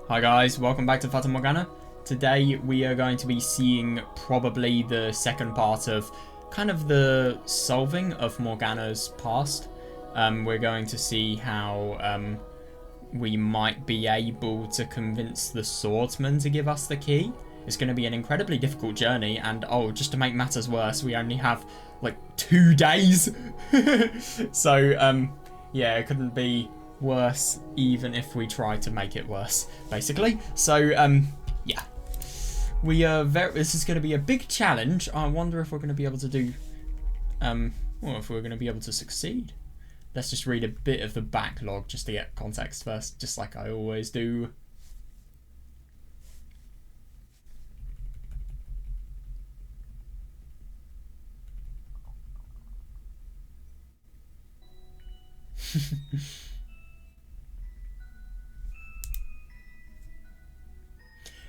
Hi guys, welcome back to Fata Morgana. Today we are going to be seeing probably the second part of kind of the solving of Morgana's past. We're going to see how we might be able to convince the swordsman to give us the key. It's going to be an incredibly difficult journey, and oh, just to make matters worse, we only have like 2 days. So yeah, it couldn't be worse even if we try to make it worse, basically. So yeah, we are this is going to be a big challenge. I wonder if we're going to be able to do well, if we're going to be able to succeed. Let's just read a bit of the backlog just to get context first, just like I always do.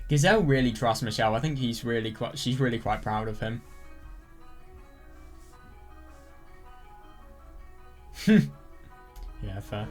Giselle really trusts Michel. I think she's really quite proud of him. Yeah, fair.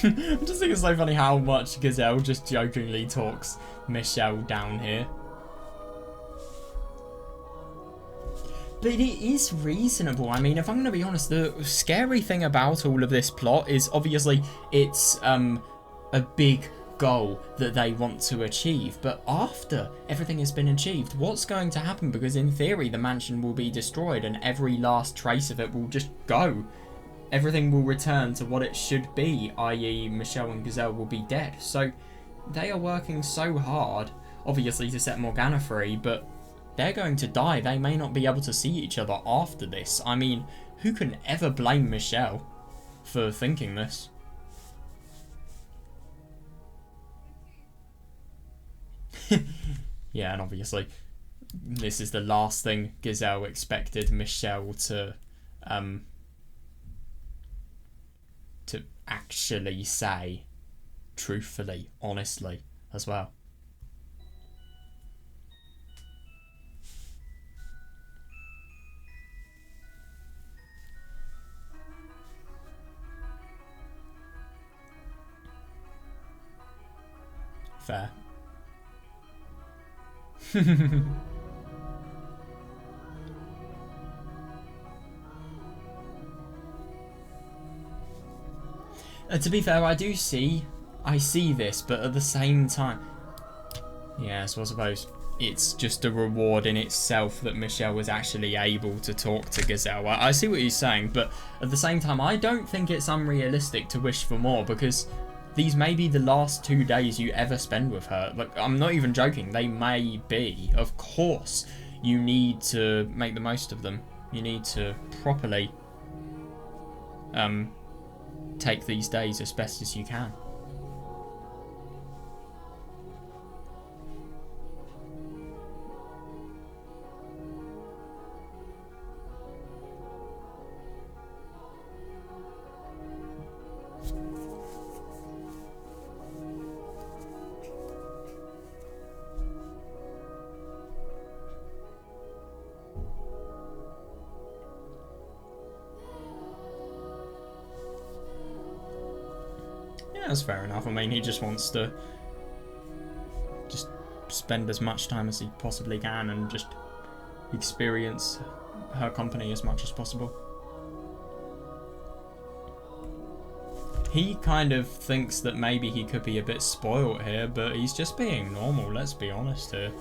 I just think it's so funny how much Giselle just jokingly talks Michel down here. But it is reasonable. I mean, if I'm going to be honest, the scary thing about all of this plot is obviously it's a big goal that they want to achieve. But after everything has been achieved, what's going to happen? Because in theory, the mansion will be destroyed and every last trace of it will just go. Everything will return to what it should be, i.e. Michel and Giselle will be dead. So they are working so hard, obviously, to set Morgana free, but they're going to die. They may not be able to see each other after this. I mean, who can ever blame Michel for thinking this? Yeah, and obviously, this is the last thing Giselle expected Michel to actually say, truthfully, honestly, as well. Fair. To be fair, I see this, but at the same time, yeah, so I suppose it's just a reward in itself that Michel was actually able to talk to Giselle. I see what he's saying, but at the same time, I don't think it's unrealistic to wish for more, because these may be the last 2 days you ever spend with her. Like, I'm not even joking, they may be. Of course, you need to make the most of them. You need to properly take these days as best as you can. Yeah, that's fair enough. I mean, he just wants to just spend as much time as he possibly can and just experience her company as much as possible. He kind of thinks that maybe he could be a bit spoiled here, but he's just being normal, let's be honest here.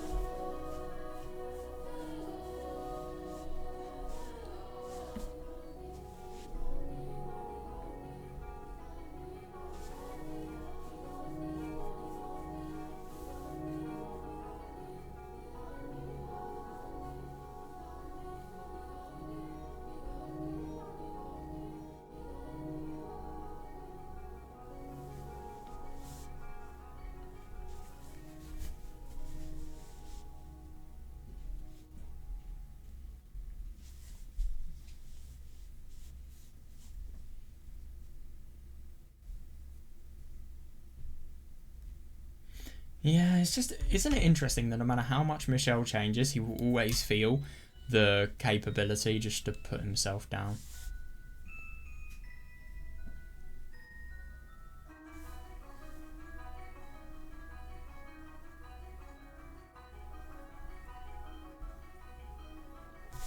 Yeah, it's just, isn't it interesting that no matter how much Michel changes, he will always feel the capability just to put himself down.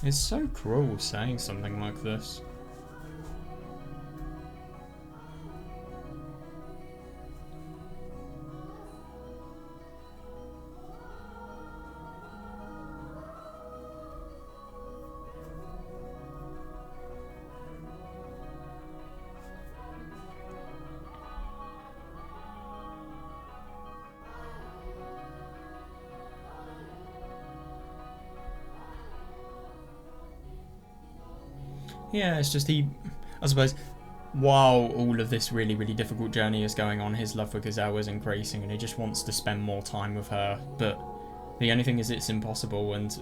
It's so cruel saying something like this. Yeah, it's just I suppose, while all of this really, really difficult journey is going on, his love for Gazelle is increasing and he just wants to spend more time with her. But the only thing is it's impossible, and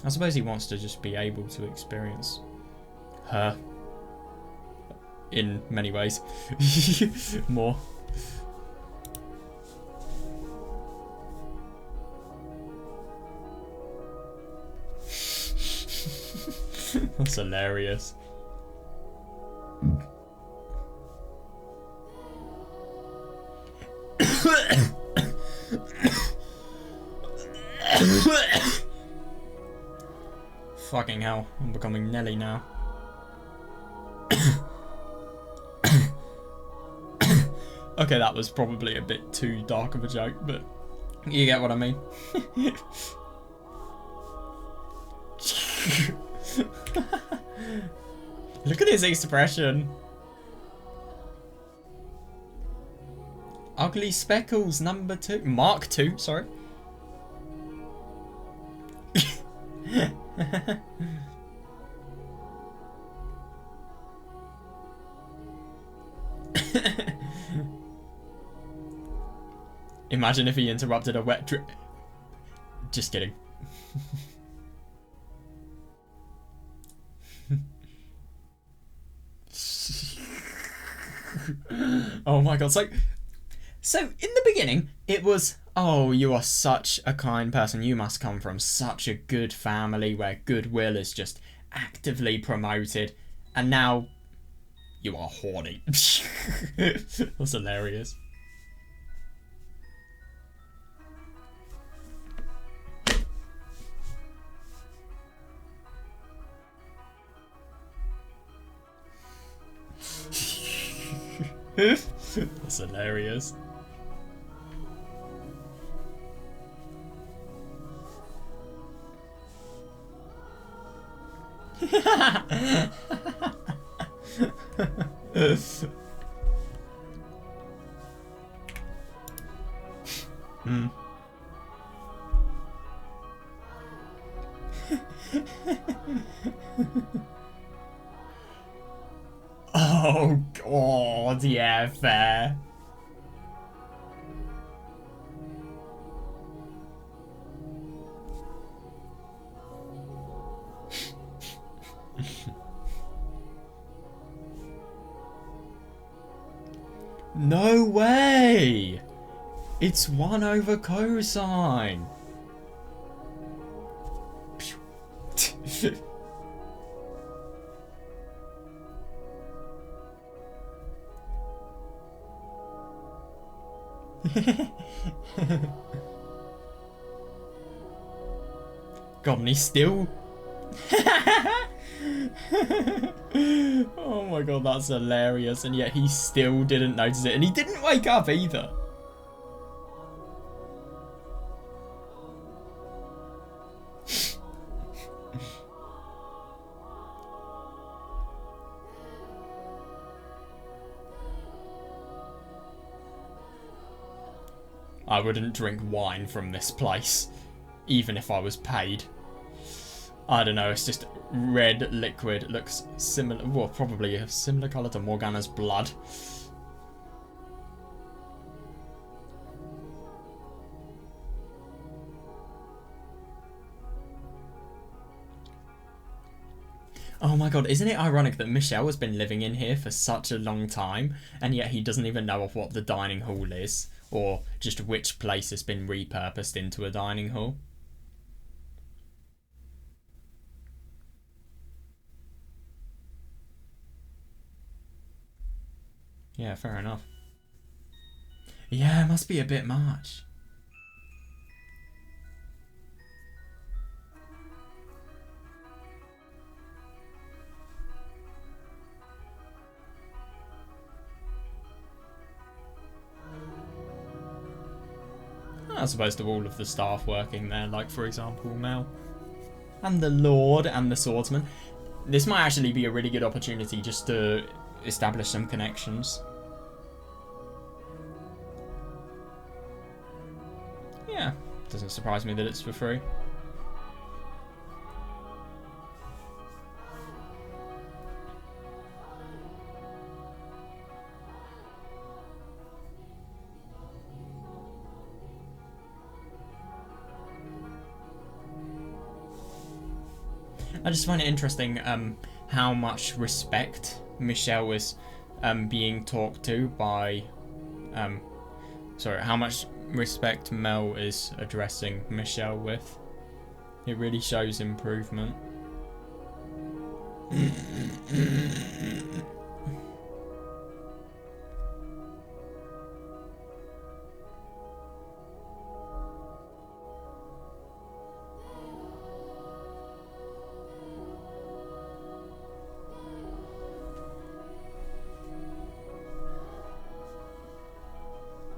I suppose he wants to just be able to experience her in many ways more. That's hilarious. Fucking hell, I'm becoming Nelly now. Okay, that was probably a bit too dark of a joke, but you get what I mean. Look at his expression. Ugly Speckles number 2. Mark 2, sorry. Imagine if he interrupted a wet drip. Just kidding. Oh my god, so in the beginning it was, oh, you are such a kind person, you must come from such a good family where goodwill is just actively promoted, and now you are horny. That's hilarious. That's hilarious. Oh god, yeah, fair. No way! It's 1 over cosine. God, and he's still... Oh my god, that's hilarious. And yet he still didn't notice it. And he didn't wake up either. I wouldn't drink wine from this place, even if I was paid. I don't know, it's just red liquid. It looks similar, well, probably a similar colour to Morgana's blood. Oh my god, isn't it ironic that Michel has been living in here for such a long time, and yet he doesn't even know of what the dining hall is, or just which place has been repurposed into a dining hall? Yeah, fair enough. Yeah, it must be a bit much. As opposed to all of the staff working there, like for example Mel. And the Lord and the Swordsman. This might actually be a really good opportunity just to establish some connections. Yeah, doesn't surprise me that it's for free. I just find it interesting how much respect Michel is being talked to by... sorry, how much respect Mel is addressing Michel with. It really shows improvement.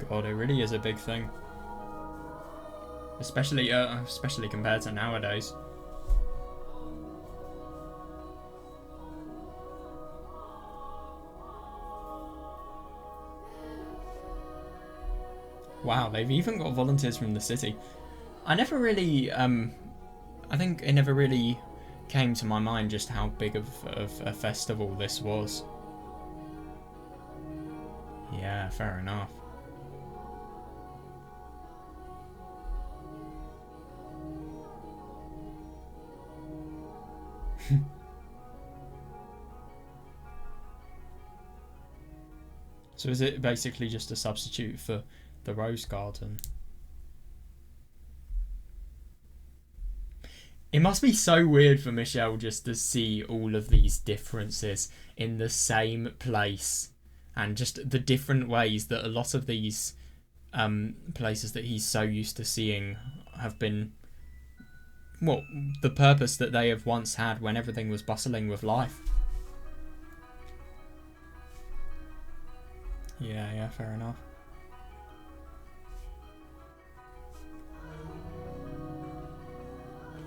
God, it really is a big thing. Especially compared to nowadays. Wow, they've even got volunteers from the city. I never really, I think it never really came to my mind just how big of a festival this was. Yeah, fair enough. So is it basically just a substitute for the Rose Garden? It must be so weird for Michel just to see all of these differences in the same place, and just the different ways that a lot of these places that he's so used to seeing have been, well, the purpose that they have once had when everything was bustling with life. Yeah, fair enough.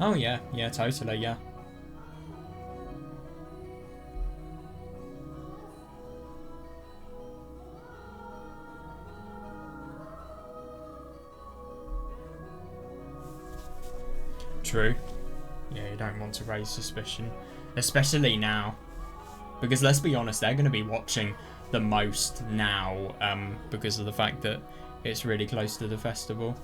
Oh yeah, totally, yeah. True. Yeah, you don't want to raise suspicion, especially now, because let's be honest, they're going to be watching the most now, because of the fact that it's really close to the festival.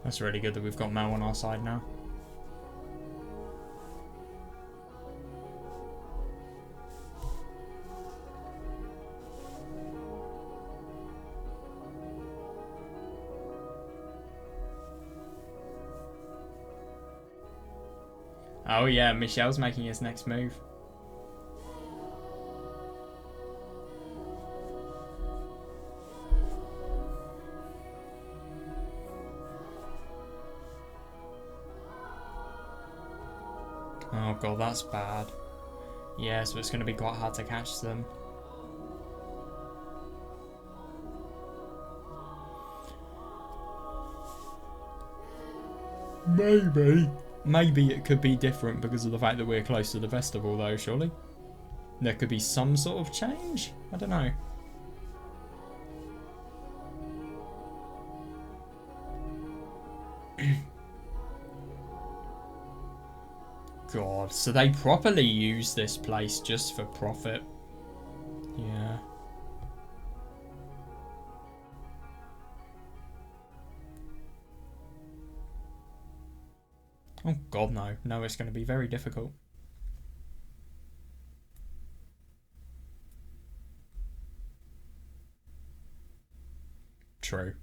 That's really good that we've got Mel on our side now. Oh yeah, Michel's making his next move. Oh god, that's bad. Yeah, so it's going to be quite hard to catch them. Maybe it could be different because of the fact that we're close to the festival though, surely? There could be some sort of change? I don't know. God, so they properly use this place just for profit. Yeah. Oh god, no. No, it's going to be very difficult. True.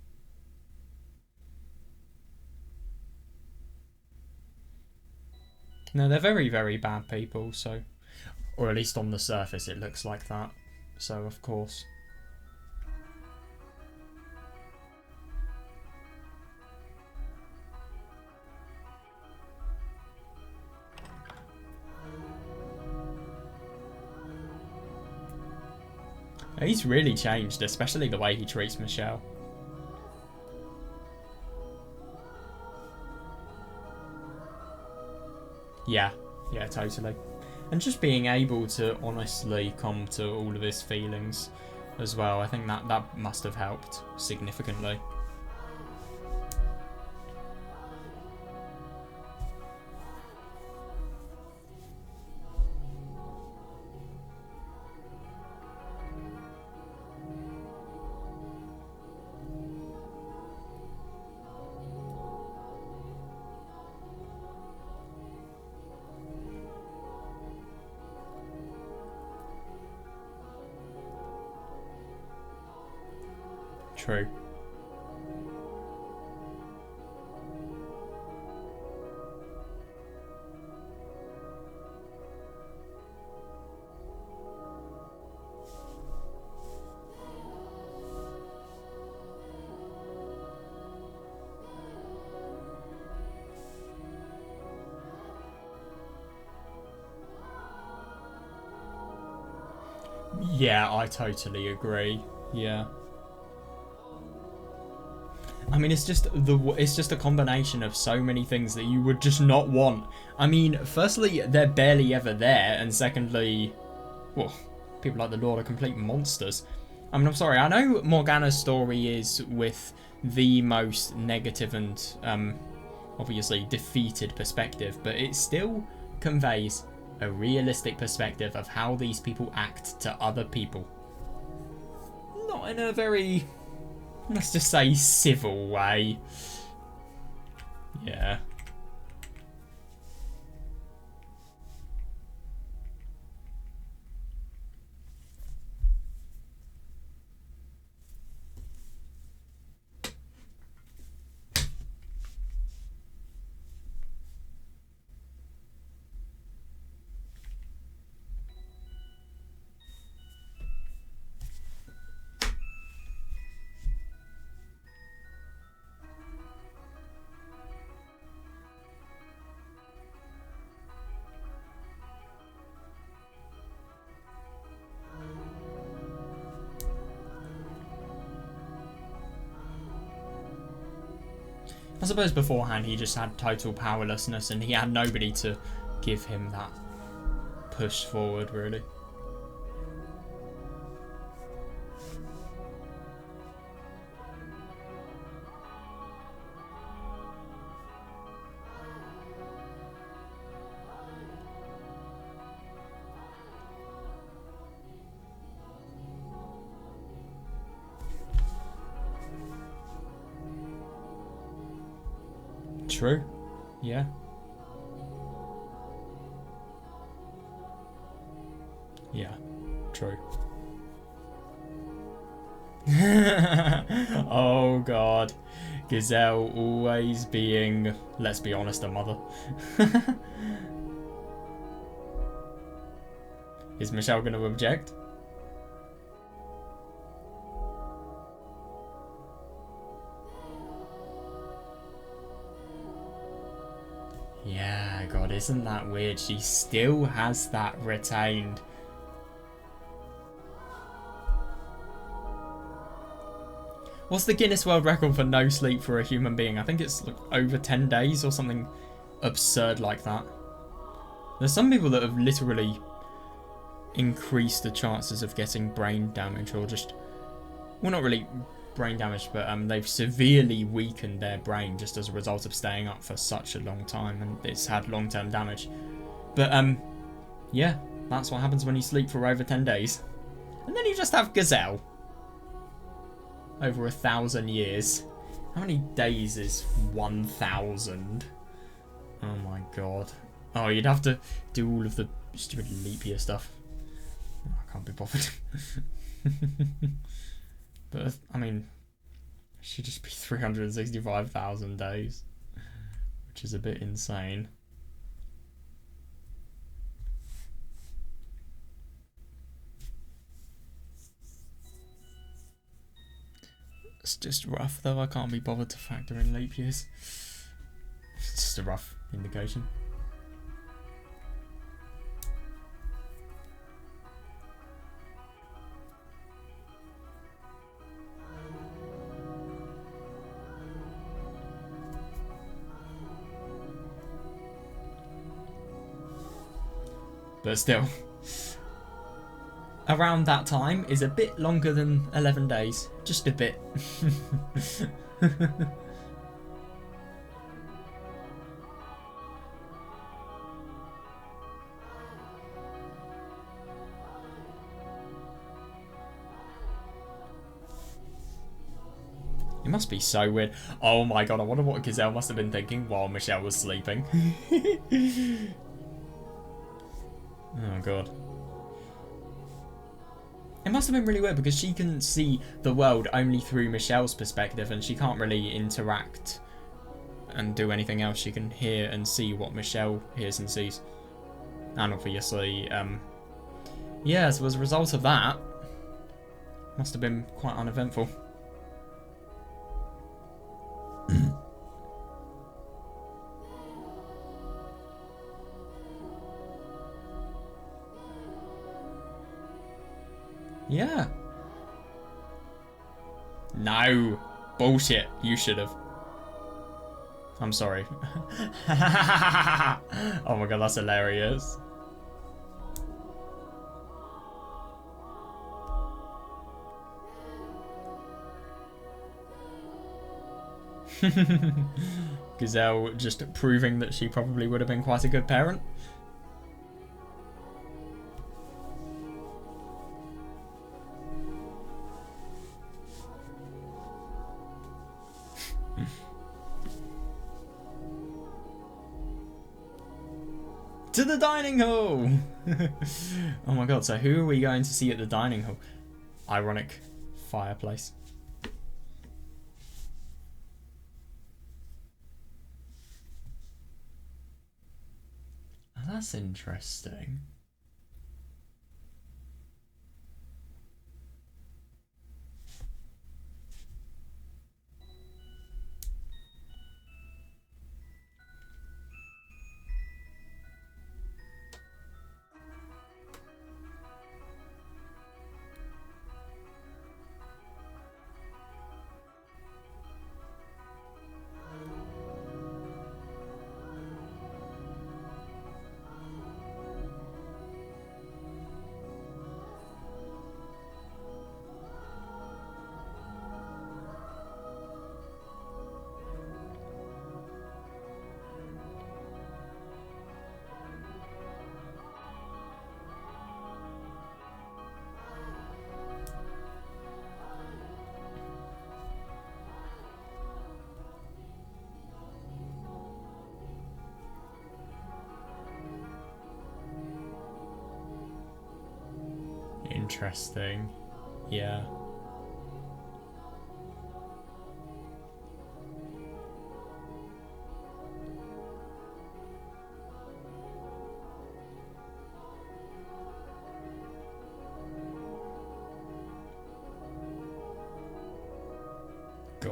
No, they're very, very bad people, so... Or at least on the surface it looks like that. So, of course. He's really changed, especially the way he treats Michel. Yeah, yeah, totally. And just being able to honestly come to all of his feelings as well, I think that must have helped significantly. True. Yeah, I totally agree. Yeah. I mean, it's just a combination of so many things that you would just not want. I mean, firstly, they're barely ever there, and secondly, well, people like the Lord are complete monsters. I mean, I'm sorry, I know Morgana's story is with the most negative and obviously defeated perspective, but it still conveys a realistic perspective of how these people act to other people. Not in a very, let's just say, civil way. Yeah. I suppose beforehand he just had total powerlessness and he had nobody to give him that push forward, really. True. Yeah. Yeah. True. Oh god. Gazelle always being, let's be honest, a mother. Is Michel going to object? Yeah, God, isn't that weird? She still has that retained. What's the Guinness World Record for no sleep for a human being? I think it's like over 10 days or something absurd like that. There's some people that have literally increased the chances of getting brain damage, or just, well, not really brain damage, but they've severely weakened their brain just as a result of staying up for such a long time, and it's had long-term damage. But yeah, that's what happens when you sleep for over 10 days. And then you just have Gazelle. Over 1,000 years. How many days is 1,000? Oh my god. Oh, you'd have to do all of the stupid leap year stuff. Oh, I can't be bothered. But, I mean, it should just be 365,000 days. Which is a bit insane. It's just rough, though. I can't be bothered to factor in leap years. It's just a rough indication. But still, around that time is a bit longer than 11 days. Just a bit. It must be so weird. Oh my god, I wonder what Gazelle must have been thinking while Michel was sleeping. Oh god. It must have been really weird because she can see the world only through Michel's perspective, and she can't really interact and do anything else. She can hear and see what Michel hears and sees. And obviously, yeah, so as a result of that, must have been quite uneventful. Yeah. No. Bullshit. You should have. I'm sorry. Oh my god, that's hilarious. Gazelle just proving that she probably would have been quite a good parent. To the dining hall! Oh my god, so who are we going to see at the dining hall? Ironic fireplace. That's interesting. Interesting. Yeah.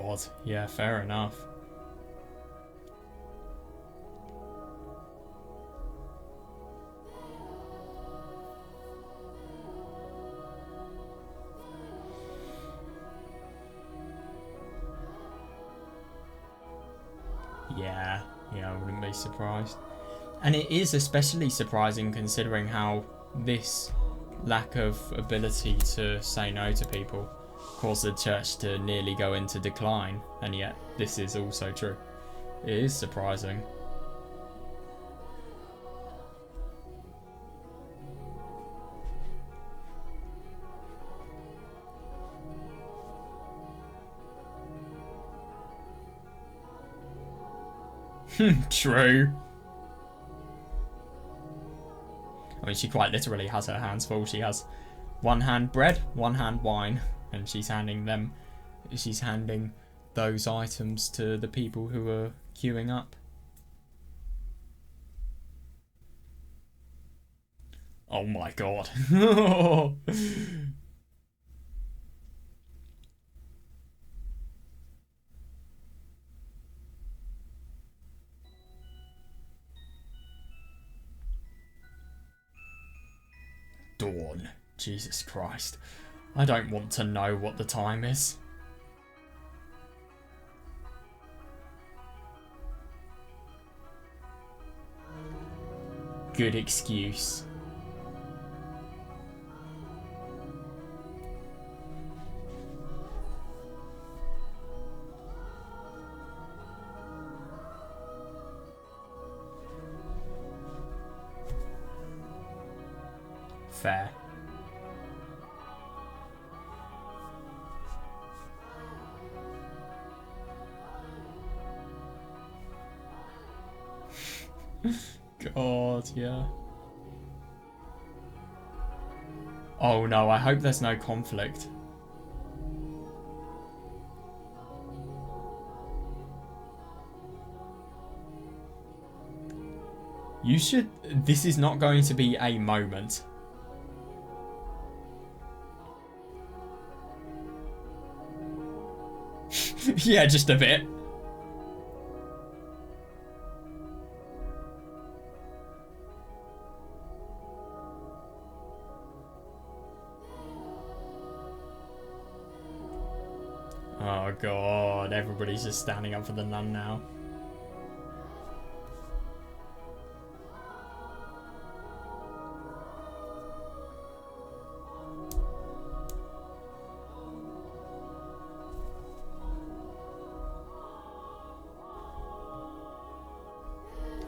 God. Yeah, fair enough. Yeah, I wouldn't be surprised. And it is especially surprising considering how this lack of ability to say no to people caused the church to nearly go into decline, and yet this is also true. It is surprising. True. I mean, she quite literally has her hands full. She has one hand bread, one hand wine, and she's handing those items to the people who are queuing up. Oh my god. Dawn. Jesus Christ. I don't want to know what the time is. Good excuse. Fair. God, yeah. Oh no, I hope there's no conflict. This is not going to be a moment. Yeah, just a bit. Oh god, everybody's just standing up for the nun now.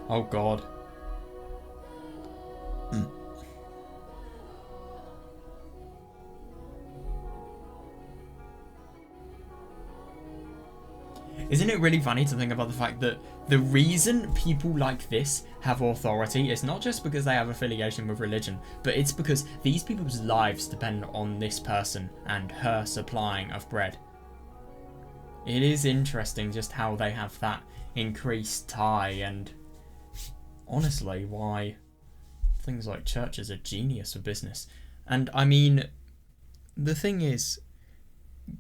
Oh god. Isn't it really funny to think about the fact that the reason people like this have authority is not just because they have affiliation with religion, but it's because these people's lives depend on this person and her supplying of bread. It is interesting just how they have that increased tie, and honestly why things like churches are genius for business. And I mean, the thing is,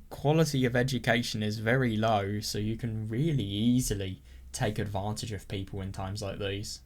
quality of education is very low, so you can really easily take advantage of people in times like these.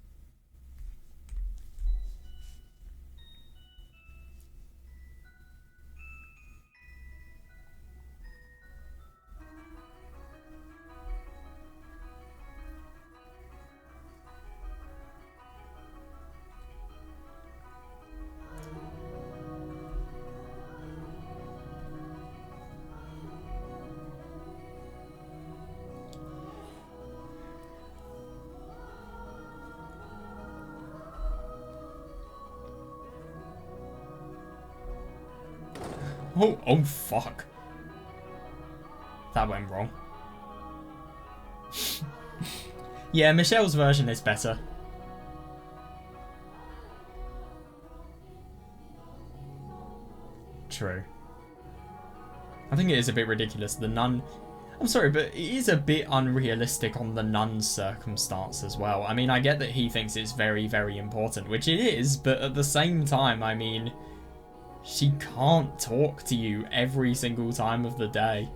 Oh fuck. That went wrong. Yeah, Michel's version is better. True. I think it is a bit ridiculous. The nun... I'm sorry, but it is a bit unrealistic on the nun's circumstance as well. I mean, I get that he thinks it's very, very important, which it is, but at the same time, I mean... she can't talk to you every single time of the day.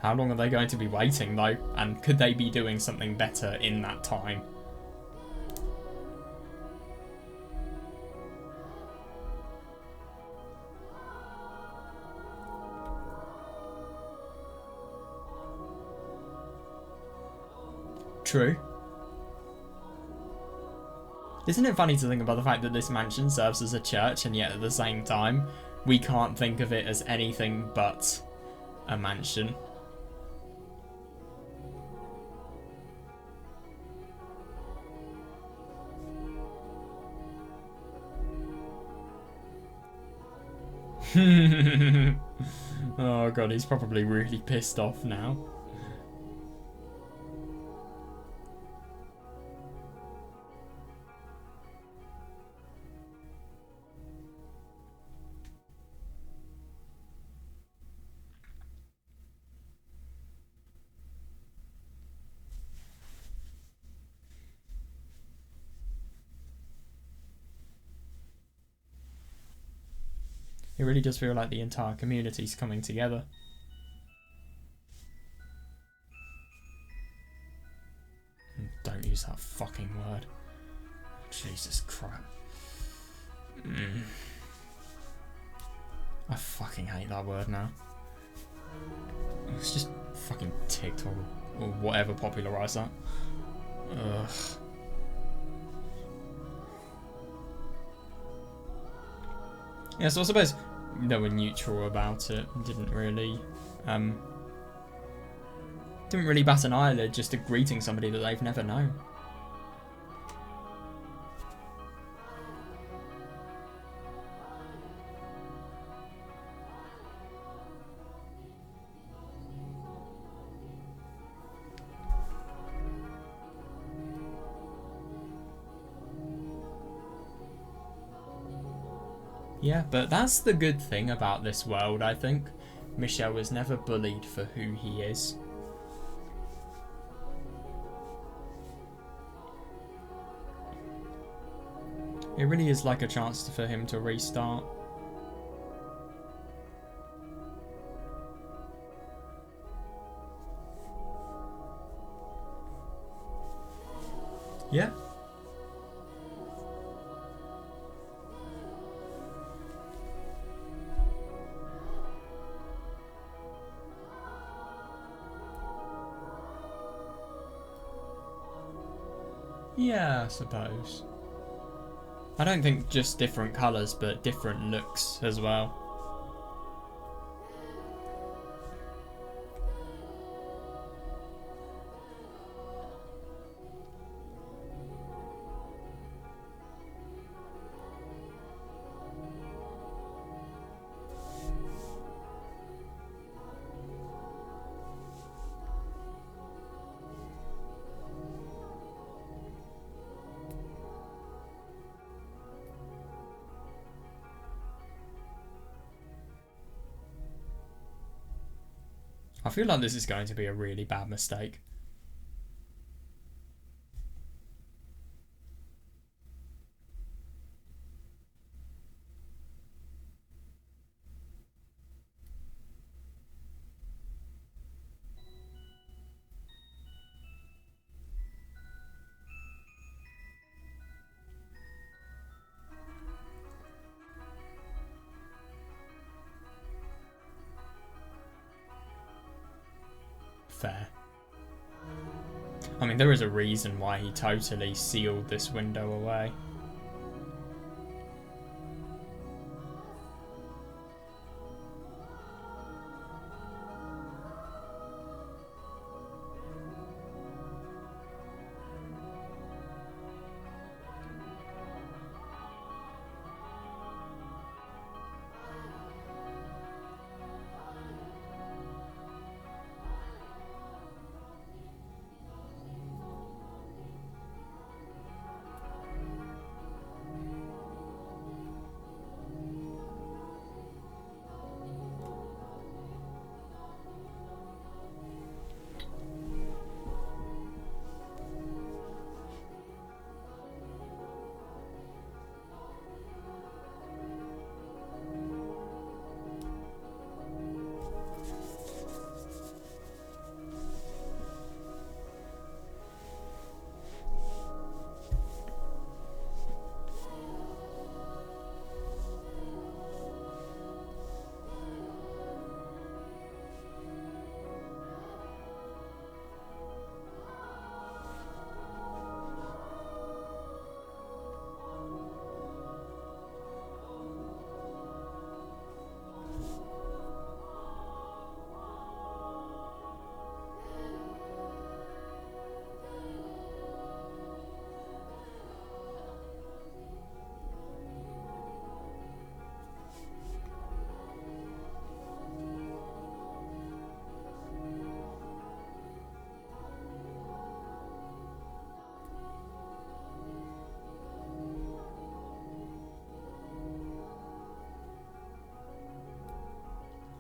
How long are they going to be waiting, though? And could they be doing something better in that time? True. Isn't it funny to think about the fact that this mansion serves as a church, and yet at the same time, we can't think of it as anything but a mansion? Oh god, he's probably really pissed off now. It really does feel like the entire community's coming together. Don't use that fucking word. Jesus Christ. I fucking hate that word now. It's just fucking TikTok or whatever popularised that. Ugh. Yeah, so I suppose they were neutral about it. Didn't really bat an eyelid, just to greeting somebody that they've never known. Yeah, but that's the good thing about this world, I think. Michel was never bullied for who he is. It really is like a chance for him to restart. Yeah. Yeah, I suppose. I don't think just different colours, but different looks as well. I feel like this is going to be a really bad mistake. Fair. I mean, there is a reason why he totally sealed this window away.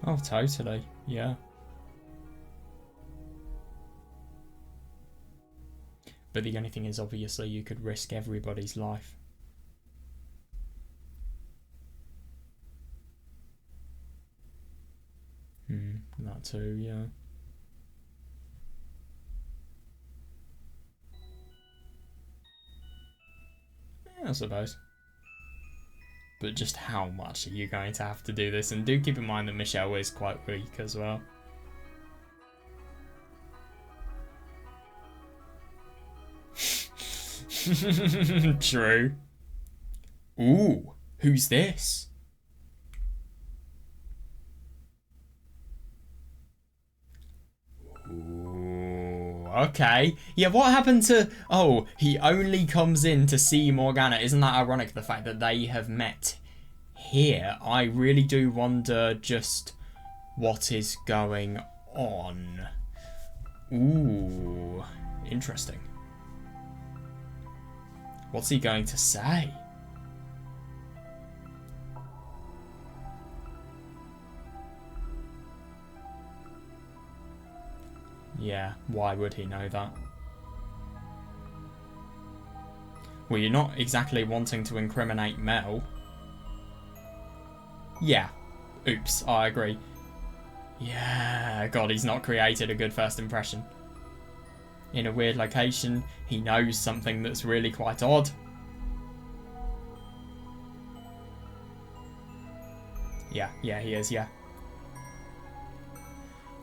Oh, totally. Yeah. But the only thing is, obviously, you could risk everybody's life. That too, yeah. I suppose. But just how much are you going to have to do this? And do keep in mind that Michel is quite weak as well. True. Ooh, who's this? Ooh, okay. Yeah, what happened to... Oh, he only comes in to see Morgana. Isn't that ironic, the fact that they have met here? I really do wonder just what is going on. Ooh, interesting. What's he going to say? Yeah, why would he know that? Well, you're not exactly wanting to incriminate Mel. Yeah. Oops, I agree. Yeah, God, he's not created a good first impression. In a weird location, he knows something that's really quite odd. Yeah, he is, yeah.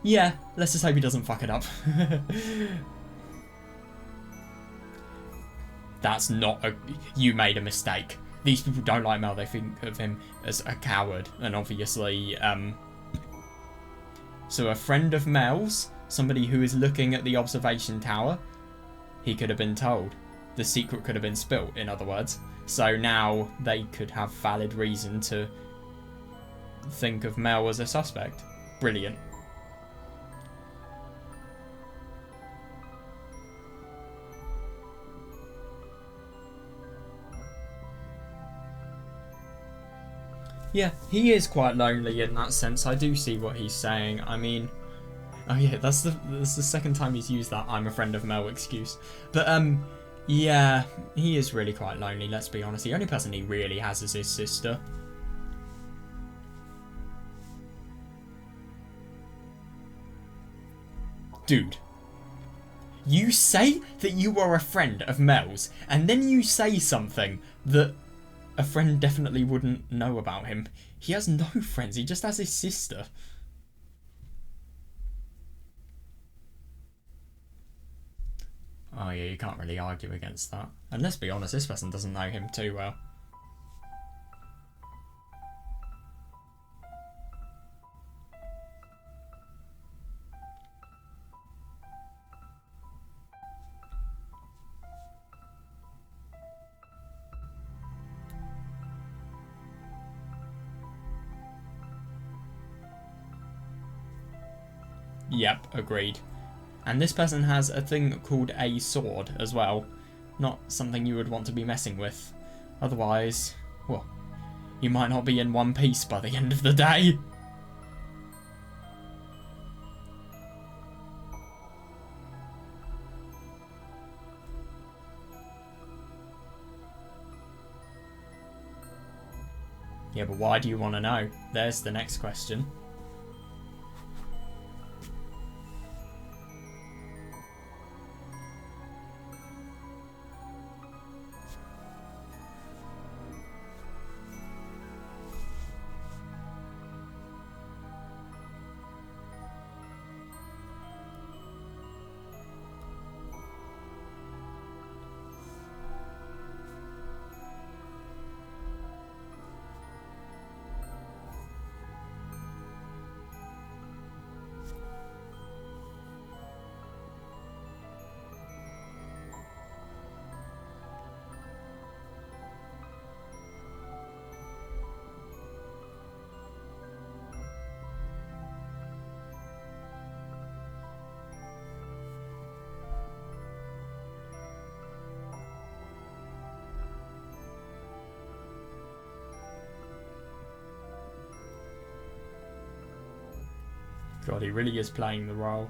Yeah, let's just hope he doesn't fuck it up. That's not a... You made a mistake. These people don't like Mel. They think of him as a coward. And obviously, So a friend of Mel's, somebody who is looking at the observation tower, he could have been told. The secret could have been spilt, in other words. So now they could have valid reason to think of Mel as a suspect. Brilliant. Yeah, he is quite lonely in that sense. I do see what he's saying. I mean, oh yeah, that's the second time he's used that "I'm a friend of Mel" excuse. But yeah, he is really quite lonely. Let's be honest. The only person he really has is his sister. Dude, you say that you are a friend of Mel's, and then you say something that a friend definitely wouldn't know about him. He has no friends. He just has his sister. Oh yeah, you can't really argue against that. And let's be honest, this person doesn't know him too well. Yep, agreed. And this person has a thing called a sword as well. Not something you would want to be messing with. Otherwise, well, you might not be in one piece by the end of the day. Yeah, but why do you want to know? There's the next question. God, he really is playing the role.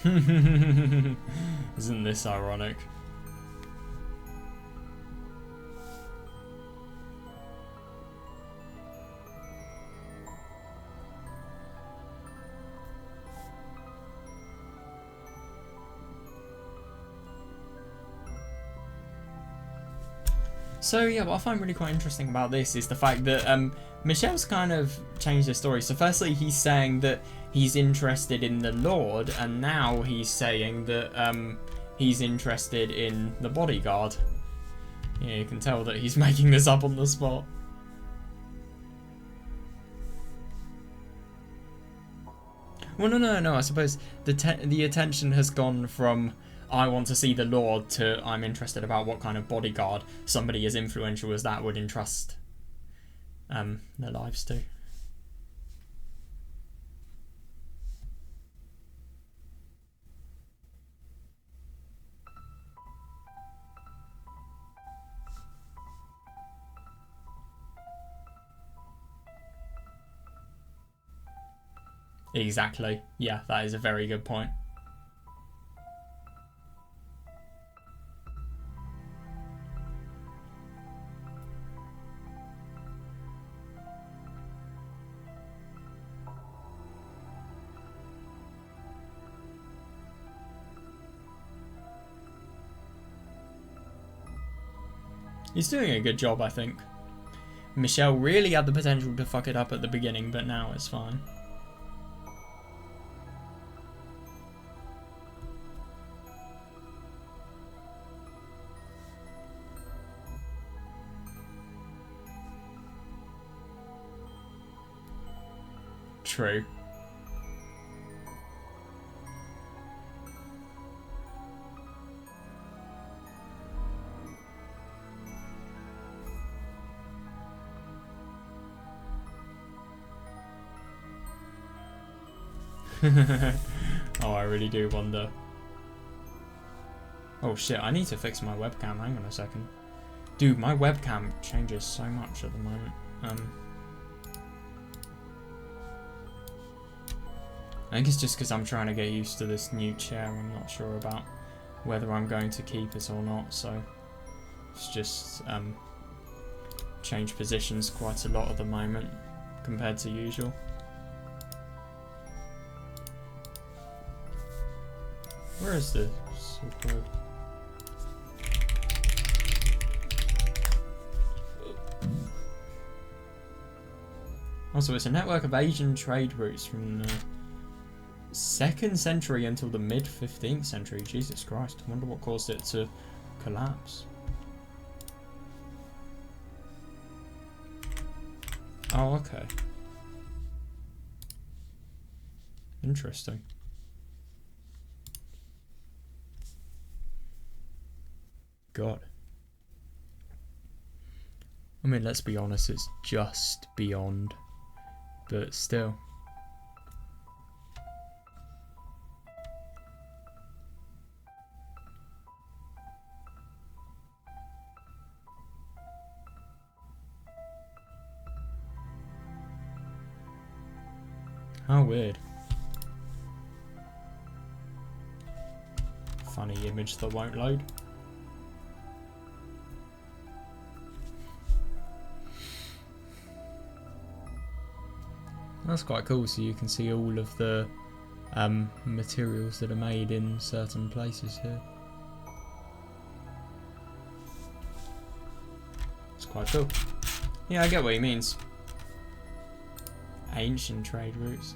Isn't this ironic? So yeah, what I find really quite interesting about this is the fact that Michel's kind of changed the story. So firstly, he's saying that he's interested in the Lord, and now he's saying that he's interested in the bodyguard. Yeah, you can tell that he's making this up on the spot. Well, no. I suppose the attention has gone from I want to see the Lord to I'm interested about what kind of bodyguard somebody as influential as that would entrust their lives to. Exactly. Yeah, that is a very good point. He's doing a good job, I think. Michel really had the potential to fuck it up at the beginning, but now it's fine. True. Oh, I really do wonder. Oh shit, I need to fix my webcam. Hang on a second. Dude, my webcam changes so much at the moment. I think it's just because I'm trying to get used to this new chair. I'm not sure about whether I'm going to keep it or not, so it's just change positions quite a lot at the moment compared to usual. Where is this? Also, it's a network of Asian trade routes from the 2nd century until the mid-15th century. Jesus Christ, I wonder what caused it to collapse. Oh, okay. Interesting. God. I mean, let's be honest, it's just beyond. But still. How weird. Funny image that won't load. That's quite cool, so you can see all of the materials that are made in certain places here. It's quite cool. Yeah, I get what he means. Ancient trade routes.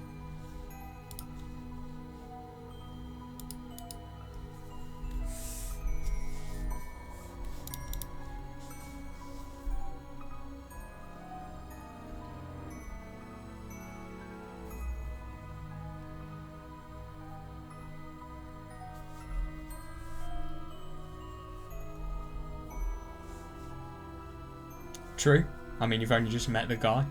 True. I mean, you've only just met the guy.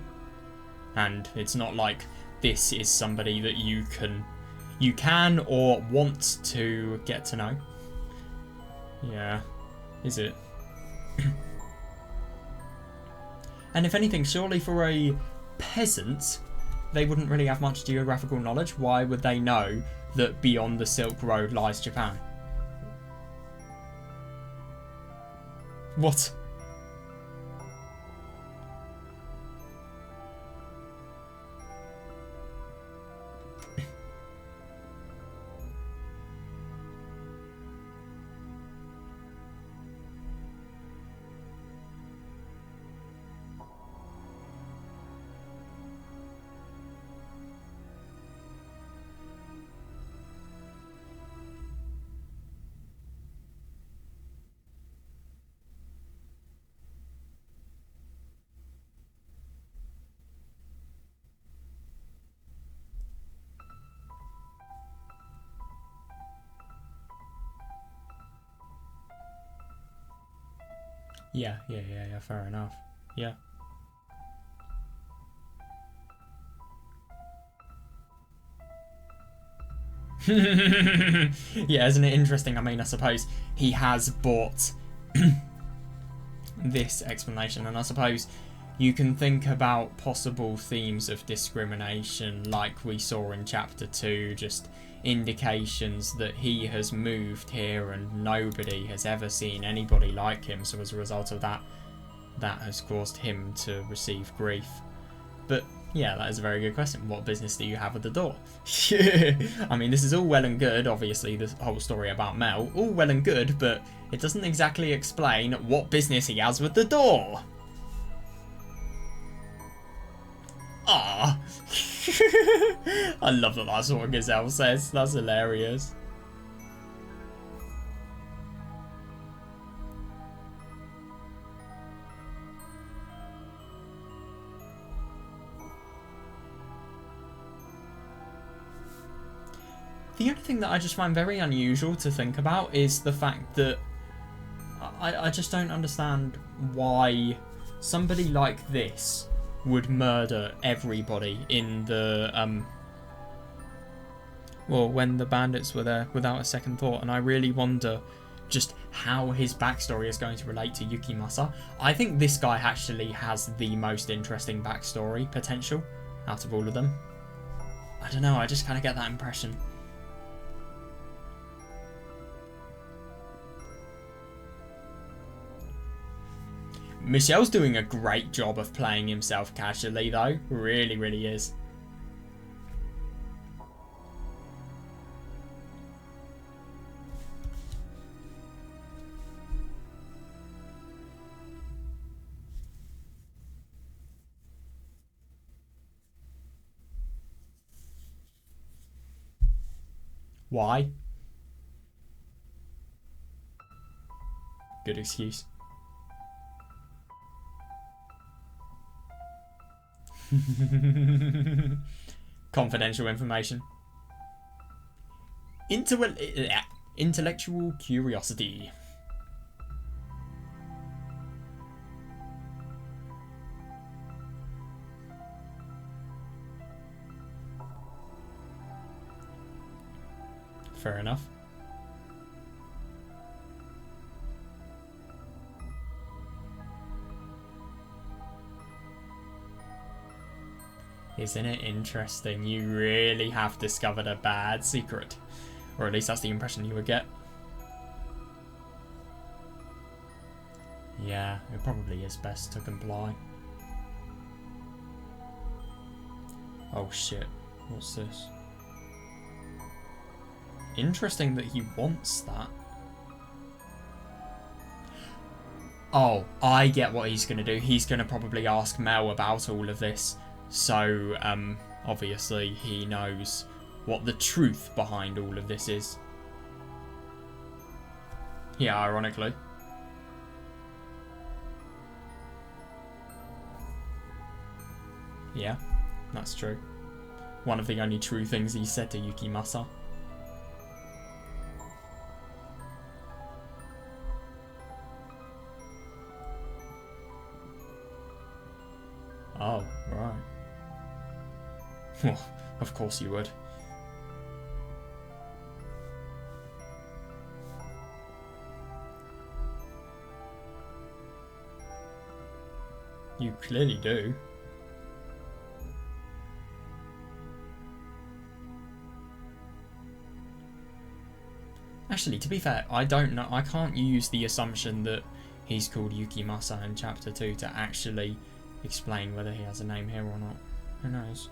And it's not like this is somebody that you can or want to get to know. Yeah. Is it? And if anything, surely for a peasant, they wouldn't really have much geographical knowledge. Why would they know that beyond the Silk Road lies Japan? What? Yeah, fair enough. Yeah. Yeah, isn't it interesting? I mean, I suppose he has bought this explanation, and I suppose you can think about possible themes of discrimination like we saw in chapter 2, just indications that he has moved here and nobody has ever seen anybody like him, so as a result of that, that has caused him to receive grief. But yeah, that is a very good question. What business do you have with the door? I mean, this is all well and good, obviously, this whole story about Mel, all well and good, but it doesn't exactly explain what business he has with the door. Ah, I love that that's what Gazelle says. That's hilarious. The only thing that I just find very unusual to think about is the fact that I just don't understand why somebody like this would murder everybody in the well, when the bandits were there without a second thought, and I really wonder just how his backstory is going to relate to Yukimasa. I think this guy actually has the most interesting backstory potential out of all of them. I don't know, I just kind of get that impression. Michel's doing a great job of playing himself casually though, really, really is. Why? Good excuse. Confidential information. Intellectual curiosity. Fair enough. Isn't it interesting? You really have discovered a bad secret. Or at least that's the impression you would get. Yeah, it probably is best to comply. Oh shit, what's this? Interesting that he wants that. Oh, I get what he's going to do. He's going to probably ask Mel about all of this. So, obviously he knows what the truth behind all of this is. Yeah, ironically. Yeah, that's true. One of the only true things he said to Yukimasa. Oh, right. Well, of course you would. You clearly do. Actually, to be fair, I don't know. I can't use the assumption that he's called Yukimasa in Chapter 2 to actually explain whether he has a name here or not. Who knows?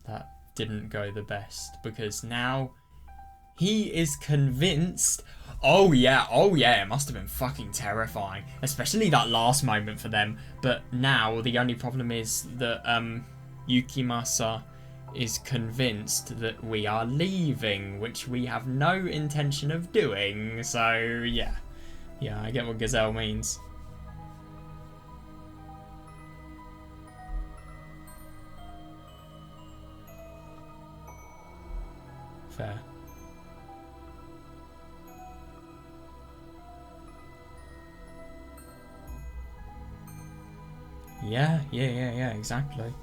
That didn't go the best because now he is convinced. Oh yeah, it must have been fucking terrifying, especially that last moment for them. But now the only problem is that Yukimasa is convinced that we are leaving, which we have no intention of doing. So yeah, I get what Gazelle means. Fair. Yeah, exactly.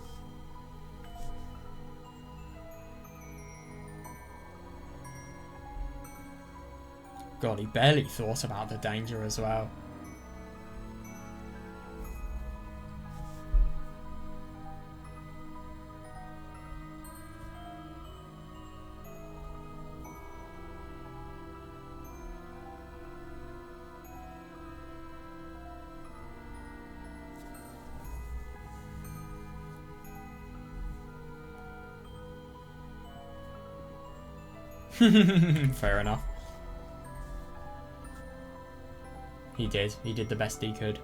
God, he barely thought about the danger as well. Fair enough. He did the best he could.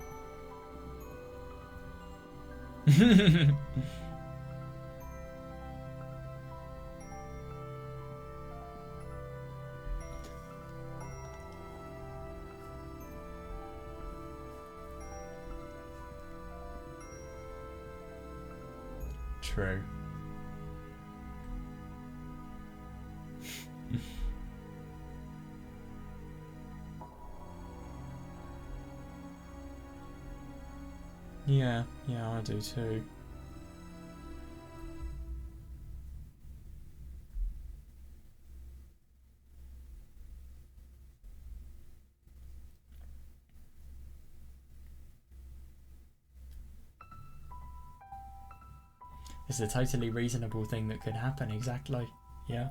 True. Yeah, I do too. It's a totally reasonable thing that could happen, exactly. Yeah.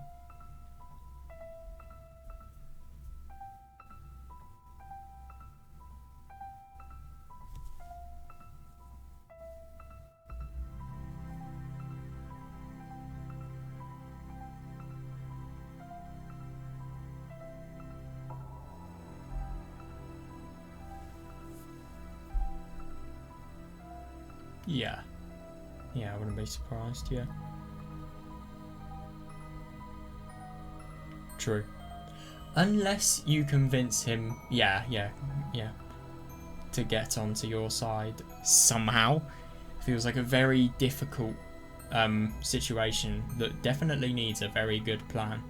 Yeah, I wouldn't be surprised, yeah. True. Unless you convince him, yeah, to get onto your side somehow. Feels like a very difficult situation that definitely needs a very good plan.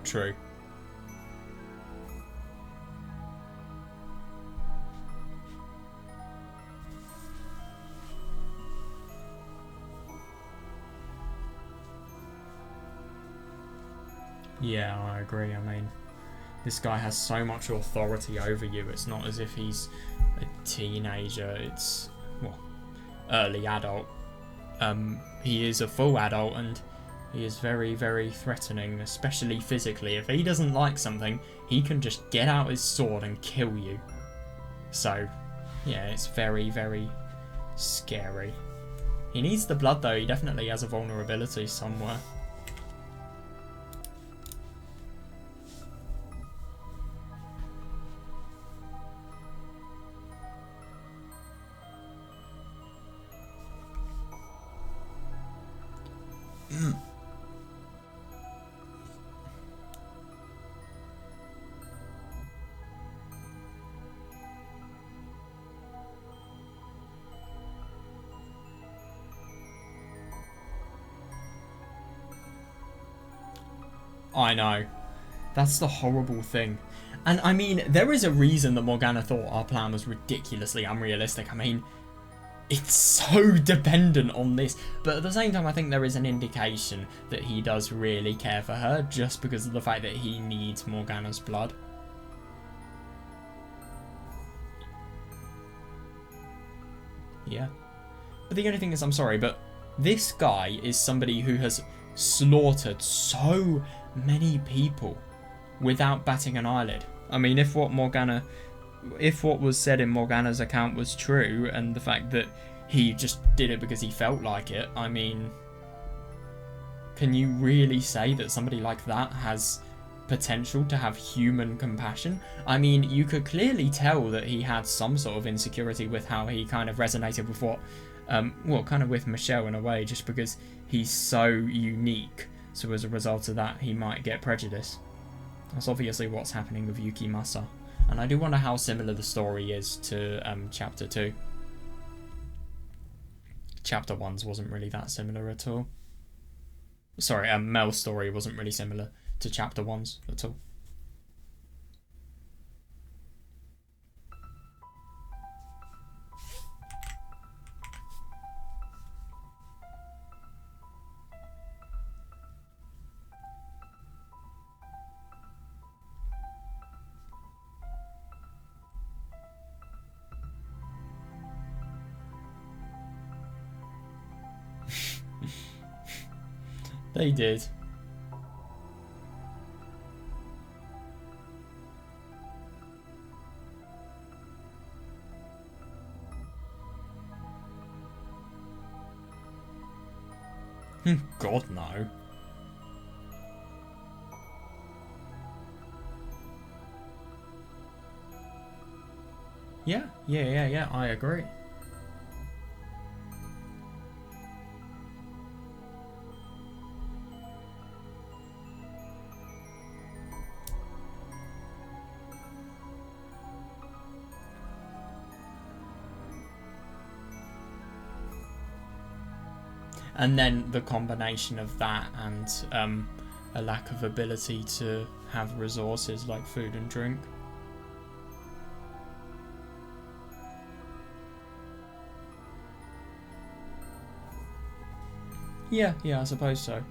True. Yeah, I agree. I mean, this guy has so much authority over you. It's not as if he's a teenager. It's, well, early adult. He is a full adult, and he is very, very threatening, especially physically. If he doesn't like something, he can just get out his sword and kill you. So, yeah, it's very, very scary. He needs the blood, though. He definitely has a vulnerability somewhere. I know. That's the horrible thing. And I mean, there is a reason that Morgana thought our plan was ridiculously unrealistic. I mean, it's so dependent on this. But at the same time, I think there is an indication that he does really care for her just because of the fact that he needs Morgana's blood. Yeah. But the only thing is, I'm sorry, but this guy is somebody who has slaughtered so many people without batting an eyelid. I mean, if what was said in Morgana's account was true, and the fact that he just did it because he felt like it, I mean, can you really say that somebody like that has potential to have human compassion? I mean, you could clearly tell that he had some sort of insecurity with how he kind of resonated with what, well, kind of with Michel in a way, just because he's so unique. So as a result of that, he might get prejudice. That's obviously what's happening with Yukimasa. And I do wonder how similar the story is to Chapter 2. Chapter 1's wasn't really that similar at all. Sorry, Mel's story wasn't really similar to Chapter 1's at all. They did. God, no. Yeah, I agree. And then the combination of that and a lack of ability to have resources like food and drink. Yeah, I suppose so.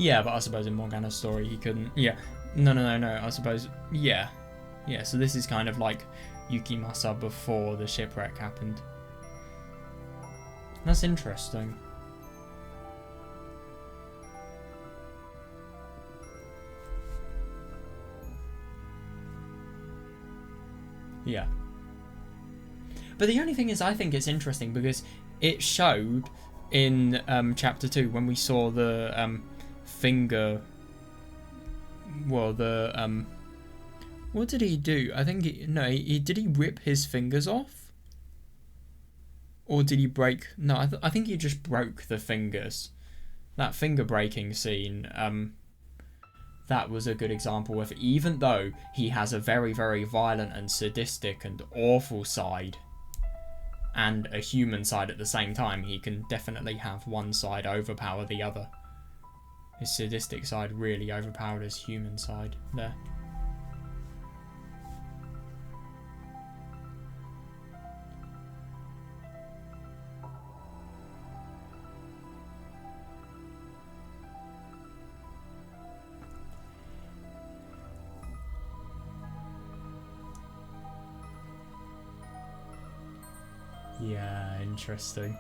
Yeah, but I suppose in Morgana's story he couldn't. Yeah. No. I suppose. Yeah. So this is kind of like Yukimasa before the shipwreck happened. That's interesting. Yeah. But the only thing is, I think it's interesting because it showed in Chapter 2 when we saw the finger, well, the What did he do? I think no. Did he rip his fingers off, or did he break? No, I think he just broke the fingers. That finger breaking scene. That was a good example of, even though he has a very, very violent and sadistic and awful side and a human side at the same time, he can definitely have one side overpower the other. His sadistic side really overpowered his human side there. Yeah, interesting.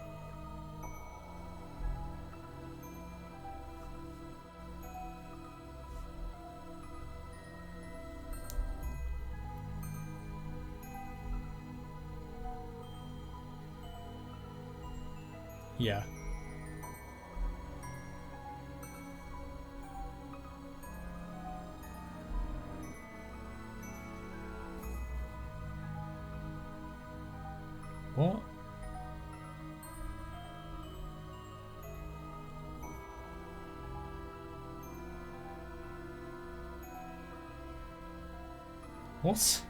Yeah. What? What?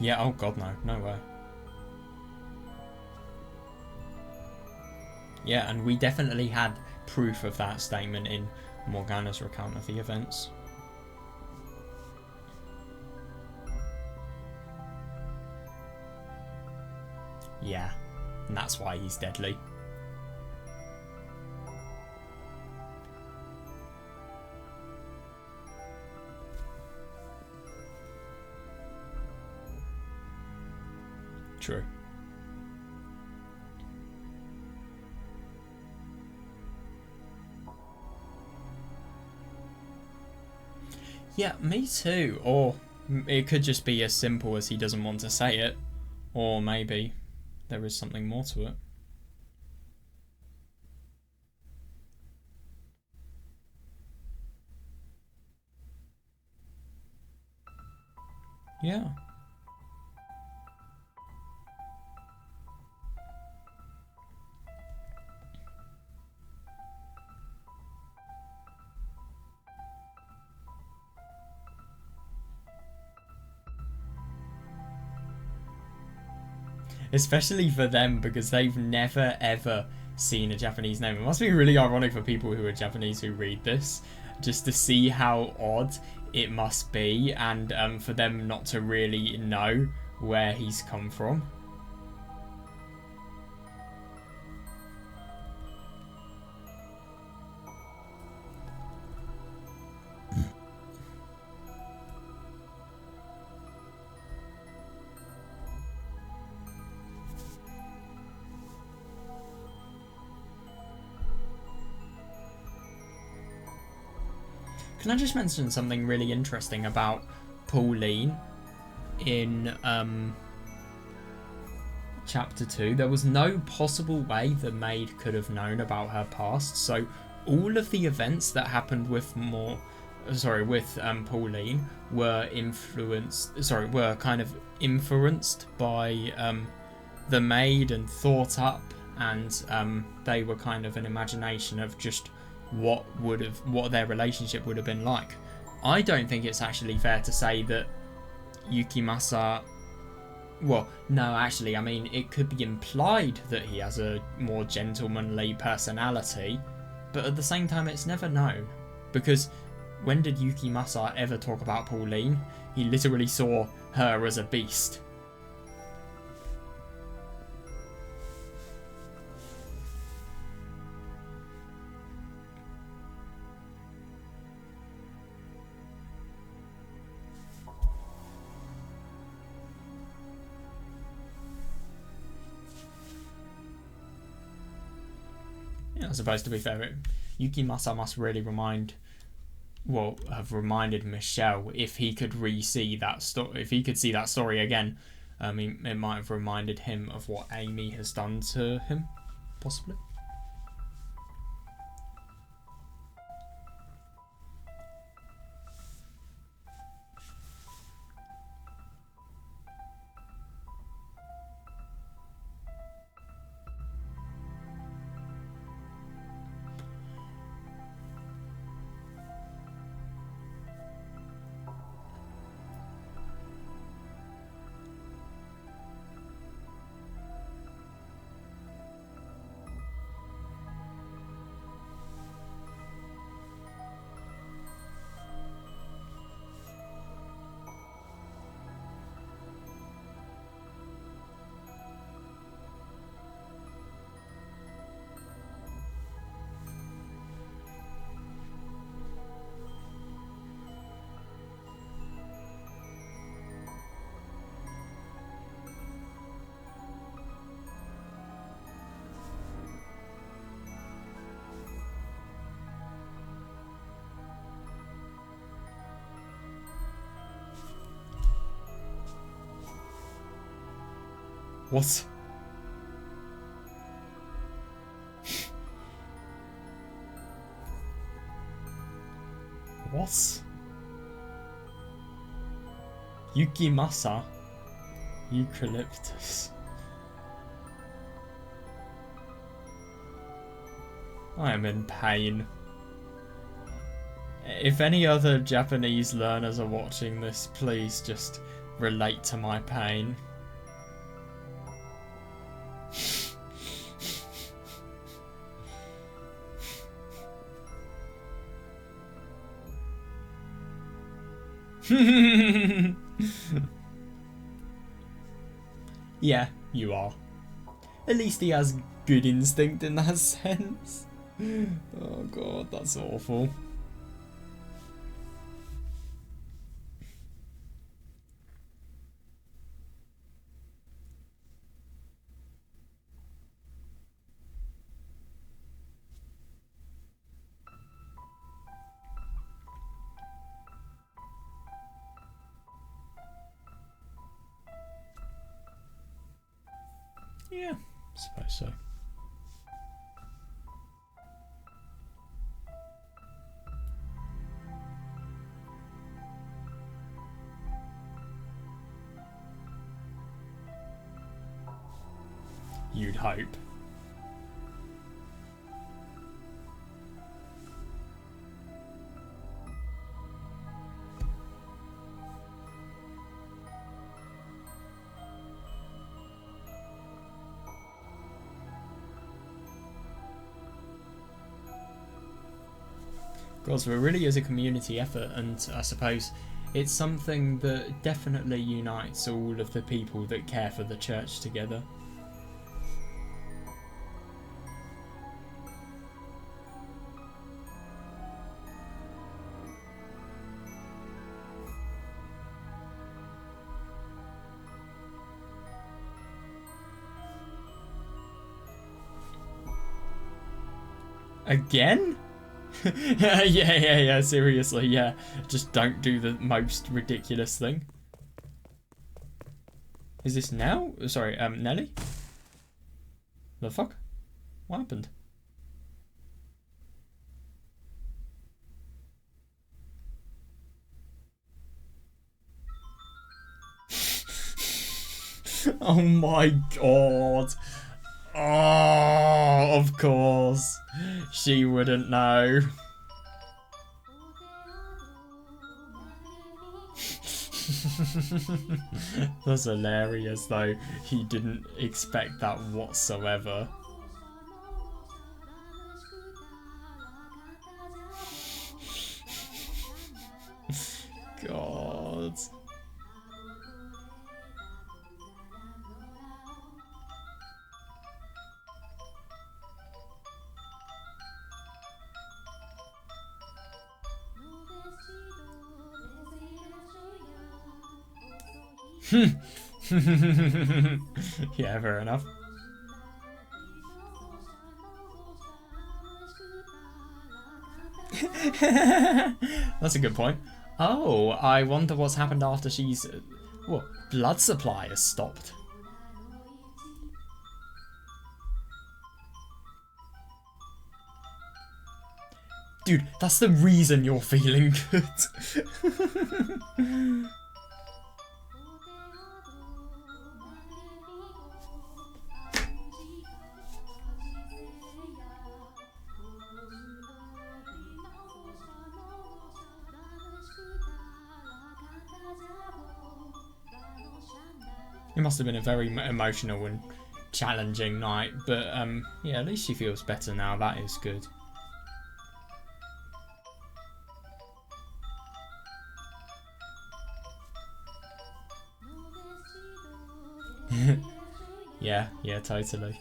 Yeah, oh god, no. No way. Yeah, and we definitely had proof of that statement in Morgana's recount of the events. Yeah, and that's why he's deadly. True. Yeah, me too. Or it could just be as simple as he doesn't want to say it. Or maybe there is something more to it. Yeah. especially for them because they've never ever seen a Japanese name. It must be really ironic for people who are Japanese who read this, just to see how odd it must be, and for them not to really know where he's come from. Can I just mention something really interesting about Pauline in chapter 2? There was no possible way the maid could have known about her past, so all of the events that happened with Pauline were kind of influenced by the maid and thought up, and they were kind of an imagination of just what their relationship would have been like. I don't think it's actually fair to say that Yukimasa... Well, no, actually, I mean, it could be implied that he has a more gentlemanly personality, but at the same time, it's never known. Because when did Yukimasa ever talk about Pauline? He literally saw her as a beast. I suppose, to be fair, Yukimasa must really have reminded Michel, if he could see that story again. It might have reminded him of what Amy has done to him, possibly. What? What? Yukimasa? Eucalyptus? I am in pain. If any other Japanese learners are watching this, please just relate to my pain. Yeah, you are. At least he has good instinct in that sense. Oh god, that's awful. Yeah, I suppose so. You'd hope. Of course, it really is a community effort, and I suppose it's something that definitely unites all of the people that care for the church together. Again? yeah, seriously, yeah. Just don't do the most ridiculous thing. Is this now? Sorry, Nelly? The fuck? What happened? Oh my god. Oh, of course. She wouldn't know. That's hilarious though. He didn't expect that whatsoever. God. Yeah, fair enough. That's a good point. Oh, I wonder what's happened after she's... What? Blood supply has stopped. Dude, that's the reason you're feeling good. It must have been a very emotional and challenging night, but yeah, at least she feels better now. That is good. Yeah, totally.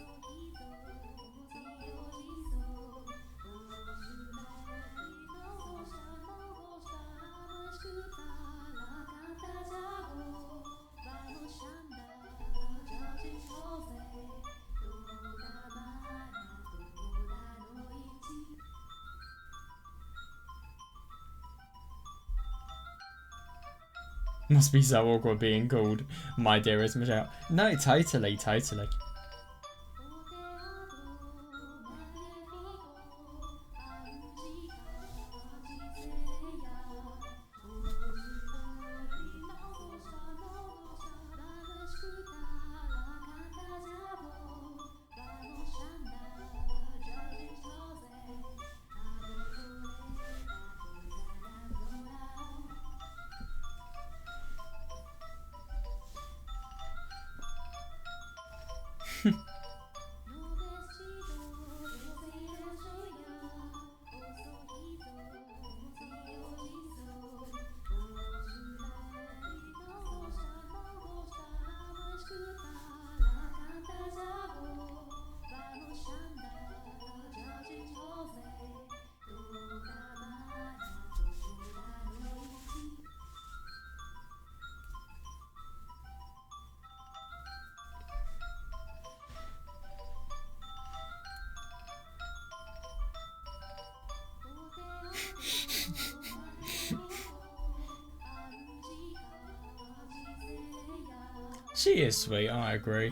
Must be so awkward being called my dearest Michel. No, totally. She is sweet, I agree.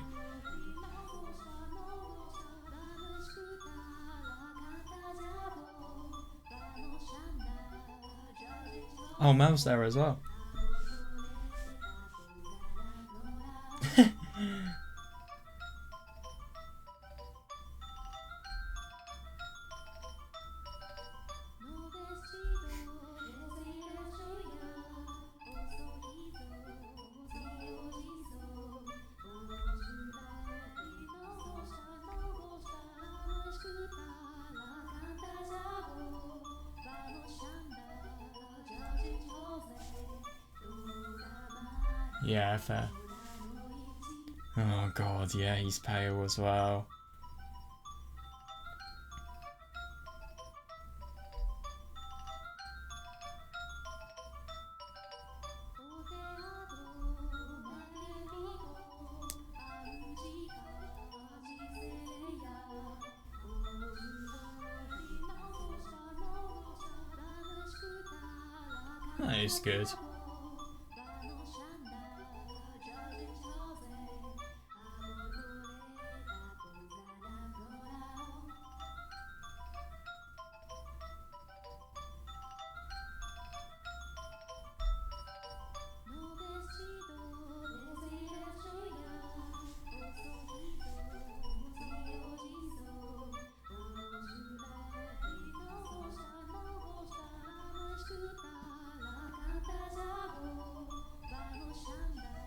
Oh, Mel's there as well. Yeah, fair. Oh god, yeah, he's pale as well. That is good.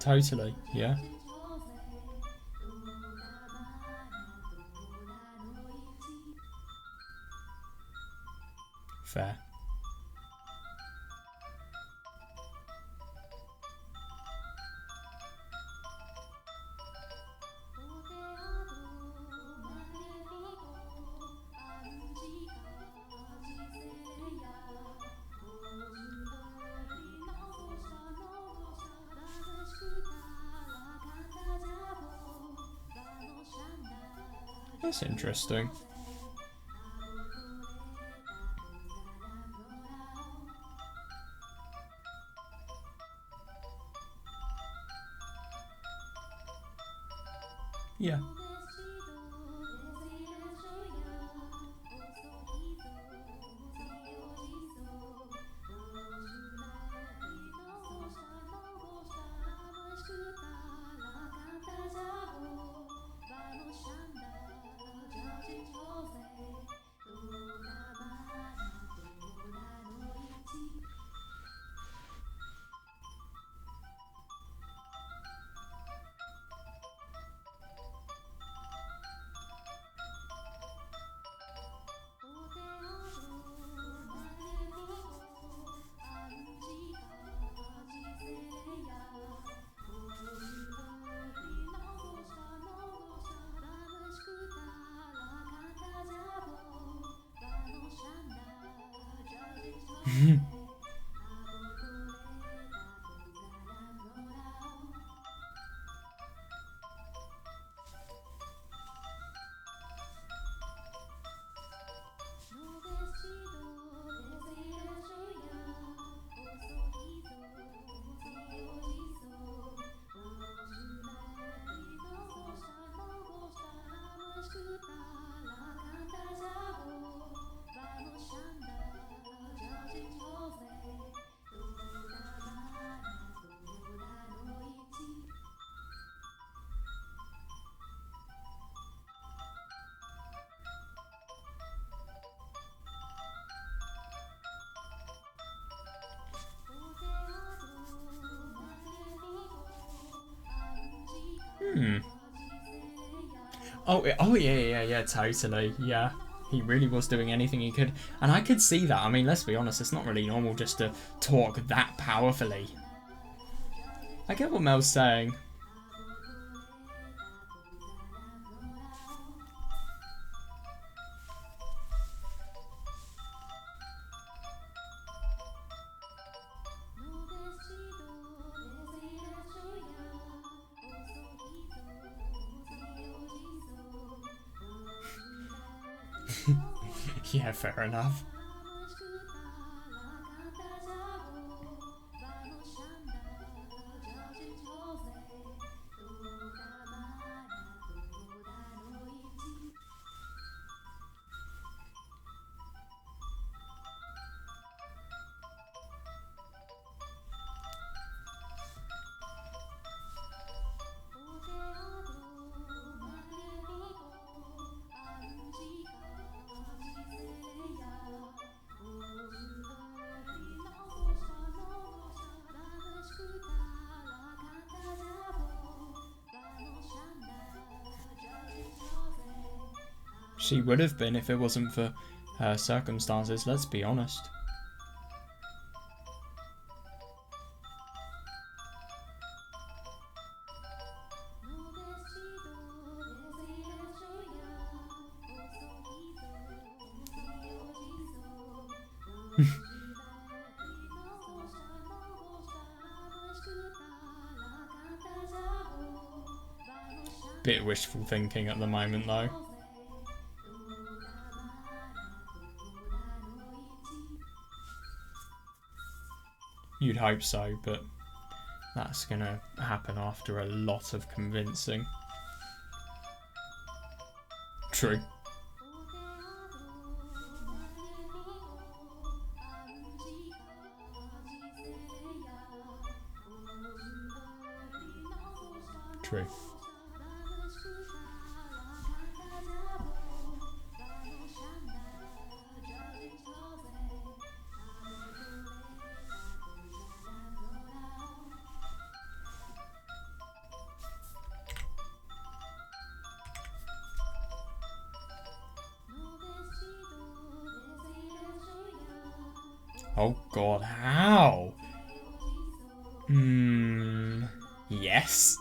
Totally, yeah. Fair. That's interesting. Yeah. Oh yeah, totally. Yeah. He really was doing anything he could. And I could see that. I mean, let's be honest, it's not really normal just to talk that powerfully. I get what Mel's saying. Yeah, fair enough. She would have been if it wasn't for her circumstances, let's be honest. Bit wishful thinking at the moment, though. You'd hope so, but that's gonna happen after a lot of convincing. True. True. Oh god, how? Yes.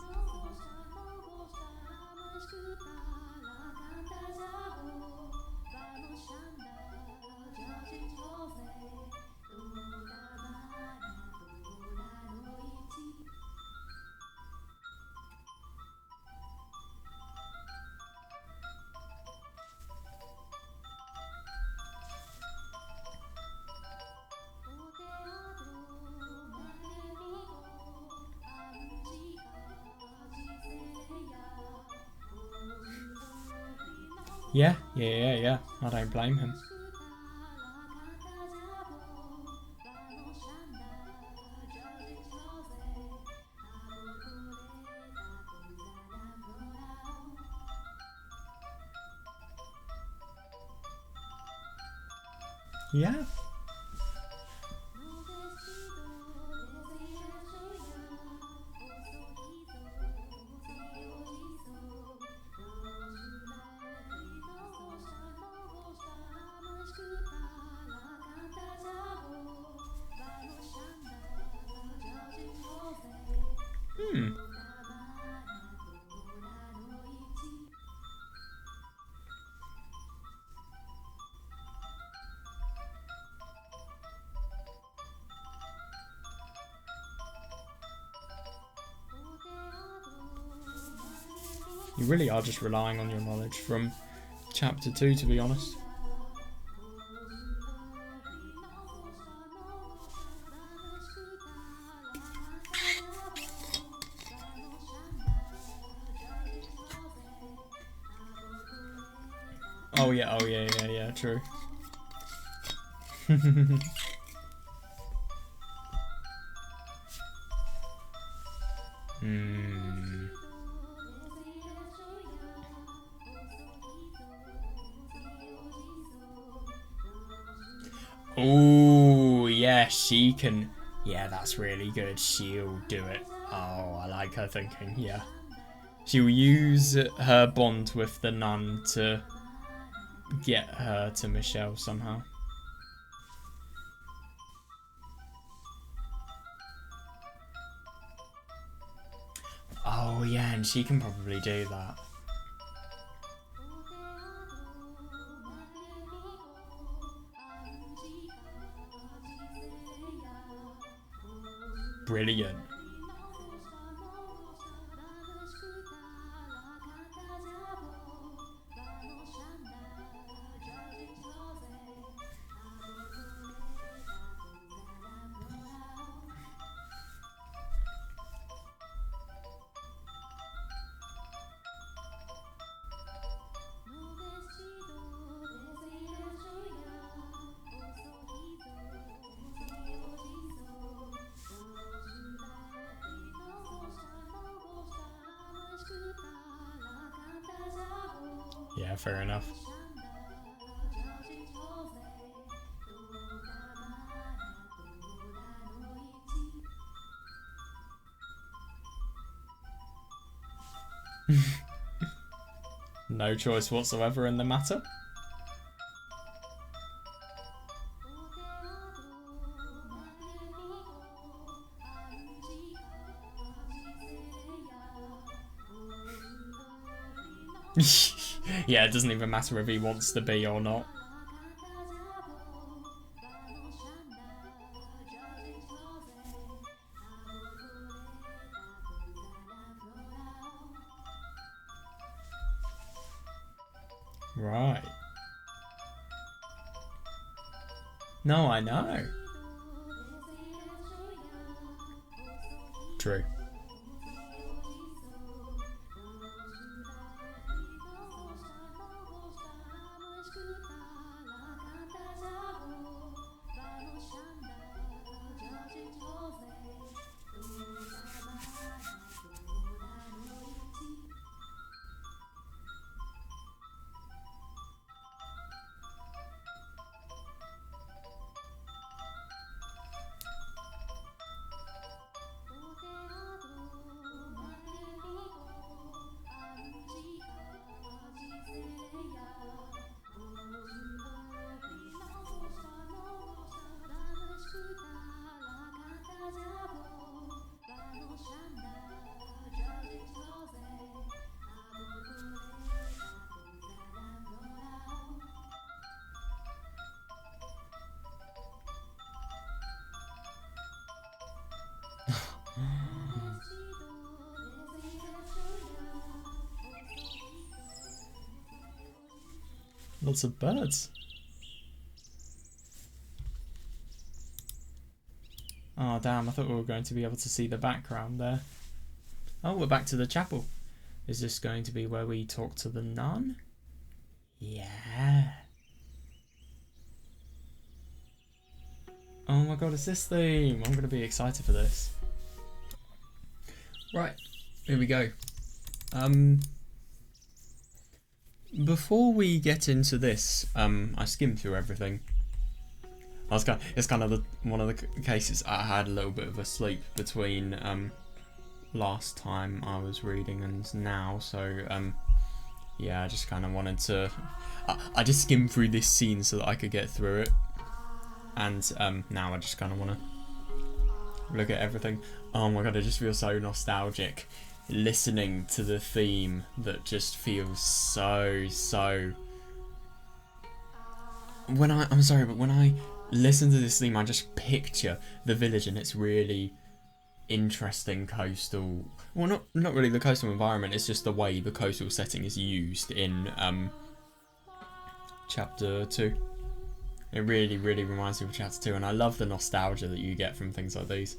Yeah. I don't blame him. Yeah. You really are just relying on your knowledge from chapter 2, to be honest. Oh yeah, true. Oh, yeah, she can. Yeah, that's really good. She'll do it. Oh, I like her thinking, yeah. She'll use her bond with the nun to get her to Michel somehow. Oh, yeah, and she can probably do that. Brilliant. Yeah, fair enough. No choice whatsoever in the matter. Yeah, it doesn't even matter if he wants to be or not. Right. No, I know. True. Lots of birds. Oh damn, I thought we were going to be able to see the background there. Oh, we're back to the chapel. Is this going to be where we talk to the nun? Yeah. Oh my god, it's this theme. I'm going to be excited for this. Right, here we go. Before we get into this, I skimmed through everything. It's kind of one of the cases I had a little bit of a sleep between last time I was reading and now, so yeah, I just kind of wanted to. I just skimmed through this scene so that I could get through it, and now I just kind of want to look at everything. Oh my god, I just feel so nostalgic listening to the theme that just feels so. When I listen to this theme, I just picture the village and its really interesting coastal. Well, not really the coastal environment. It's just the way the coastal setting is used in chapter 2. It really reminds me of chapter 2, and I love the nostalgia that you get from things like these.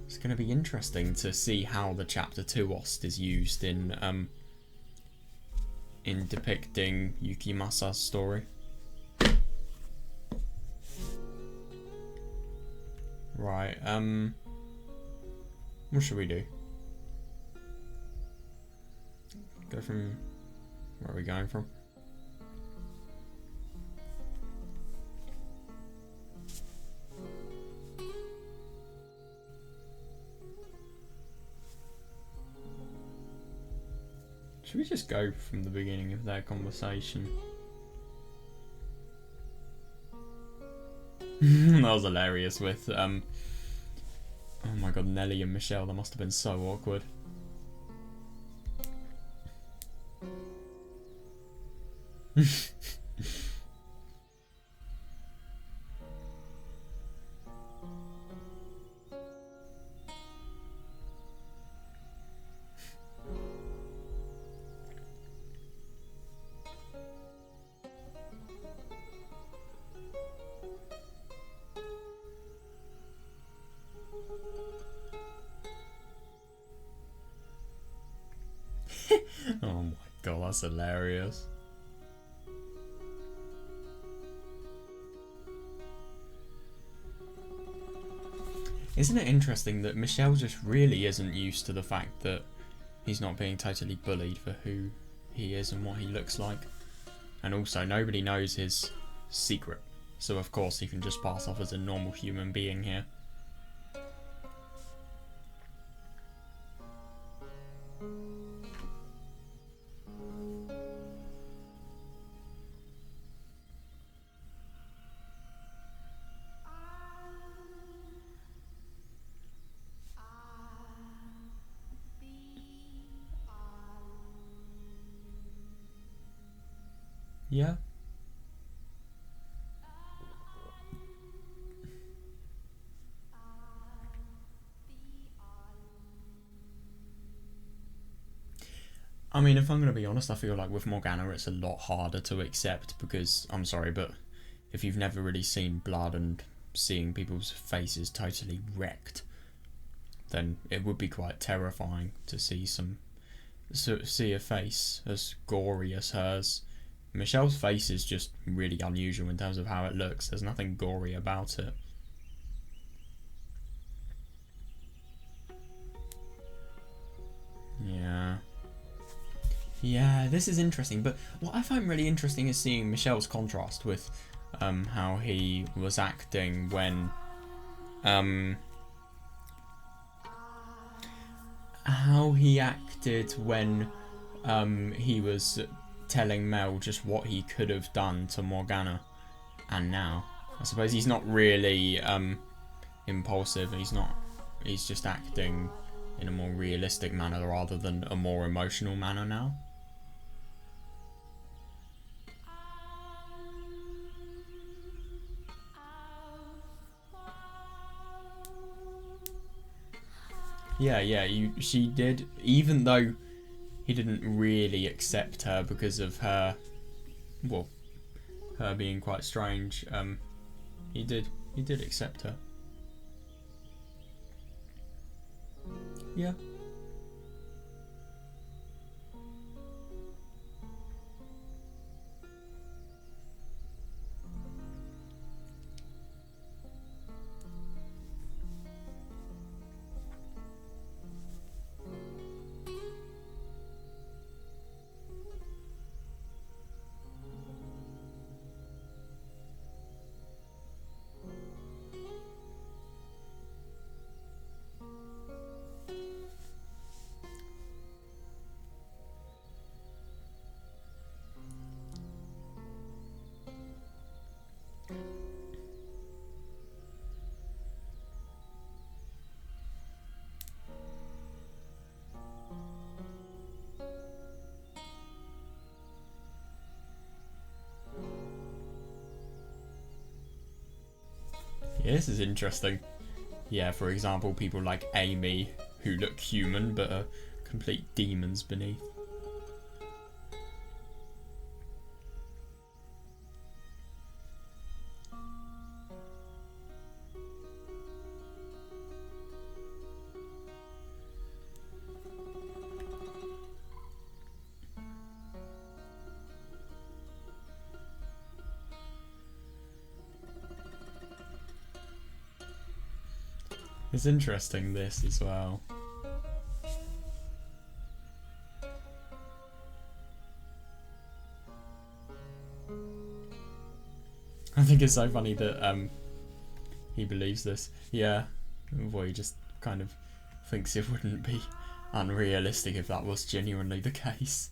It's going to be interesting to see how the chapter 2 Ost is used in depicting Yukimasa's story. Right, what should we do? Go from... Where are we going from? Should we just go from the beginning of their conversation? That was hilarious with, oh my god, Nelly and Michel, that must have been so awkward. Oh my god, that's hilarious. Isn't it interesting that Michel just really isn't used to the fact that he's not being totally bullied for who he is and what he looks like? And also, nobody knows his secret, so of course he can just pass off as a normal human being here. Yeah. I mean, if I'm going to be honest, I feel like with Morgana it's a lot harder to accept because, I'm sorry, but if you've never really seen blood and seeing people's faces totally wrecked, then it would be quite terrifying to see see a face as gory as hers. Michel's face is just really unusual in terms of how it looks. There's nothing gory about it. Yeah, this is interesting, but what I find really interesting is seeing Michel's contrast with how he was acting when how he acted when he was telling Mel just what he could have done to Morgana, and now I suppose he's not really impulsive. He's just acting in a more realistic manner rather than a more emotional manner now. Yeah, she did, even though he didn't really accept her because of her, well, her being quite strange. He did accept her. Yeah. Yeah, this is interesting. Yeah, for example, people like Amy, who look human but are complete demons beneath. It's interesting, this as well. I think it's so funny that he believes this. Yeah, well, he just kind of thinks it wouldn't be unrealistic if that was genuinely the case.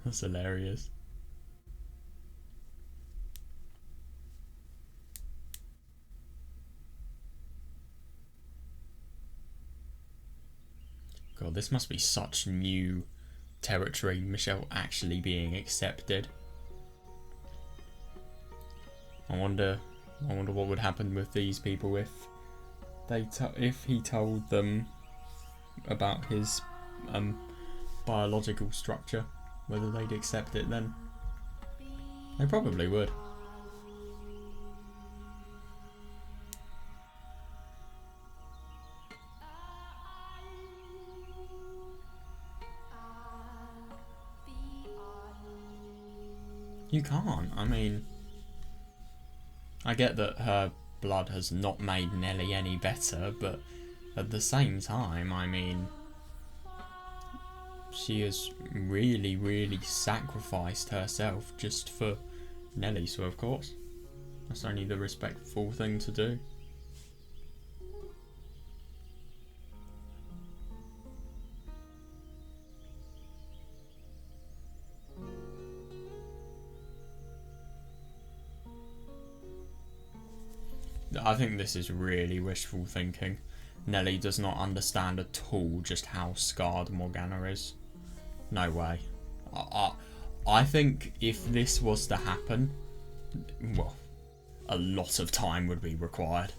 That's hilarious. God, this must be such new territory, Michel actually being accepted. I wonder what would happen with these people if if he told them about his biological structure, whether they'd accept it then. They probably would. You can't. I mean, I get that her blood has not made Nelly any better, but at the same time, I mean, she has really, really sacrificed herself just for Nelly, so of course, that's only the respectful thing to do. I think this is really wishful thinking. Nelly does not understand at all just how scarred Morgana is. No way. I think if this was to happen, well, a lot of time would be required.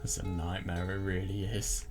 It's a nightmare, it really is.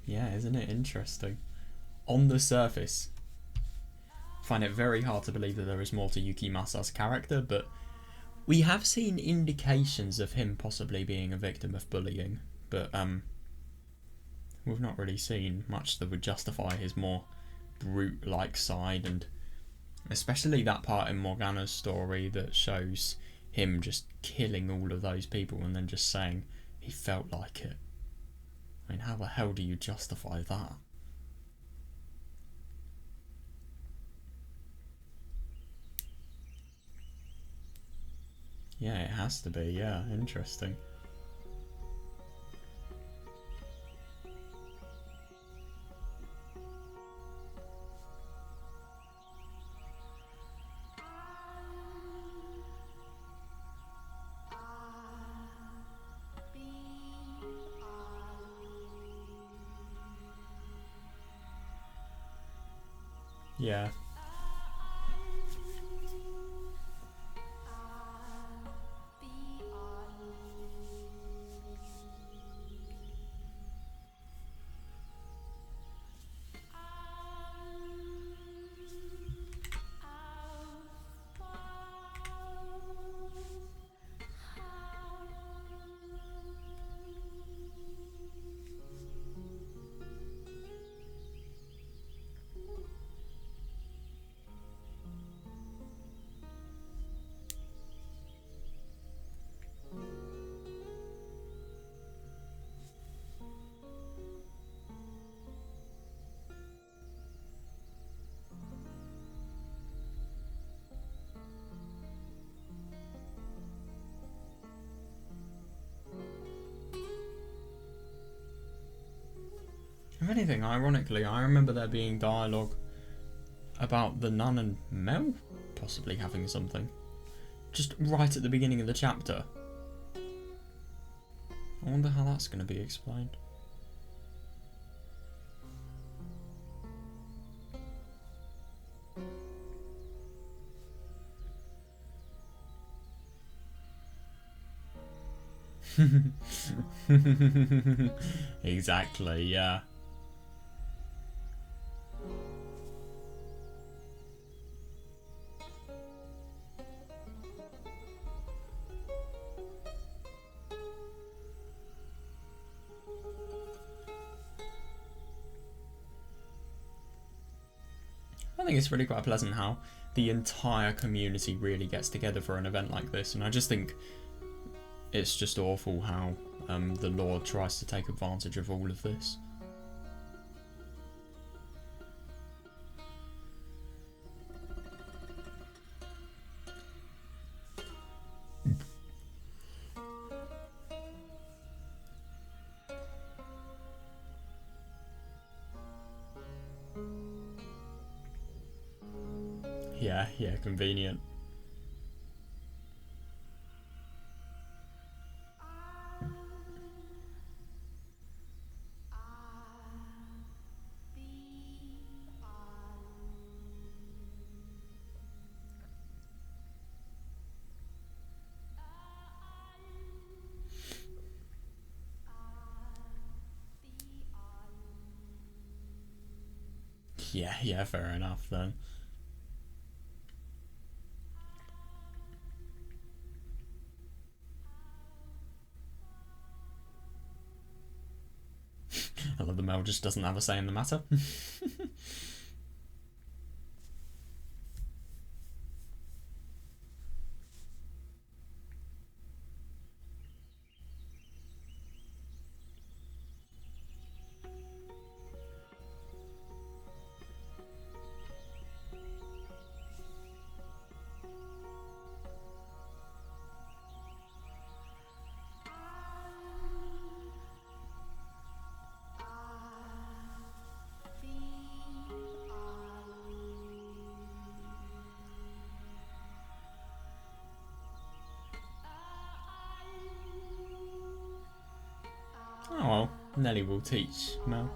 Yeah, isn't it interesting? On the surface, I find it very hard to believe that there is more to Yukimasa's character, but we have seen indications of him possibly being a victim of bullying, but we've not really seen much that would justify his more brute-like side, and especially that part in Morgana's story that shows him just killing all of those people and then just saying he felt like it. I mean, how the hell do you justify that? Yeah, it has to be, yeah, interesting. Yeah. If anything, ironically, I remember there being dialogue about the nun and Mel possibly having something. Just right at the beginning of the chapter. I wonder how that's going to be explained. Exactly, yeah. I think it's really quite pleasant how the entire community really gets together for an event like this, and I just think it's just awful how the Lord tries to take advantage of all of this. Yeah, yeah, convenient. Yeah, yeah, fair enough then. I love the Mel just doesn't have a say in the matter. Oh well, Nelly will teach Mel.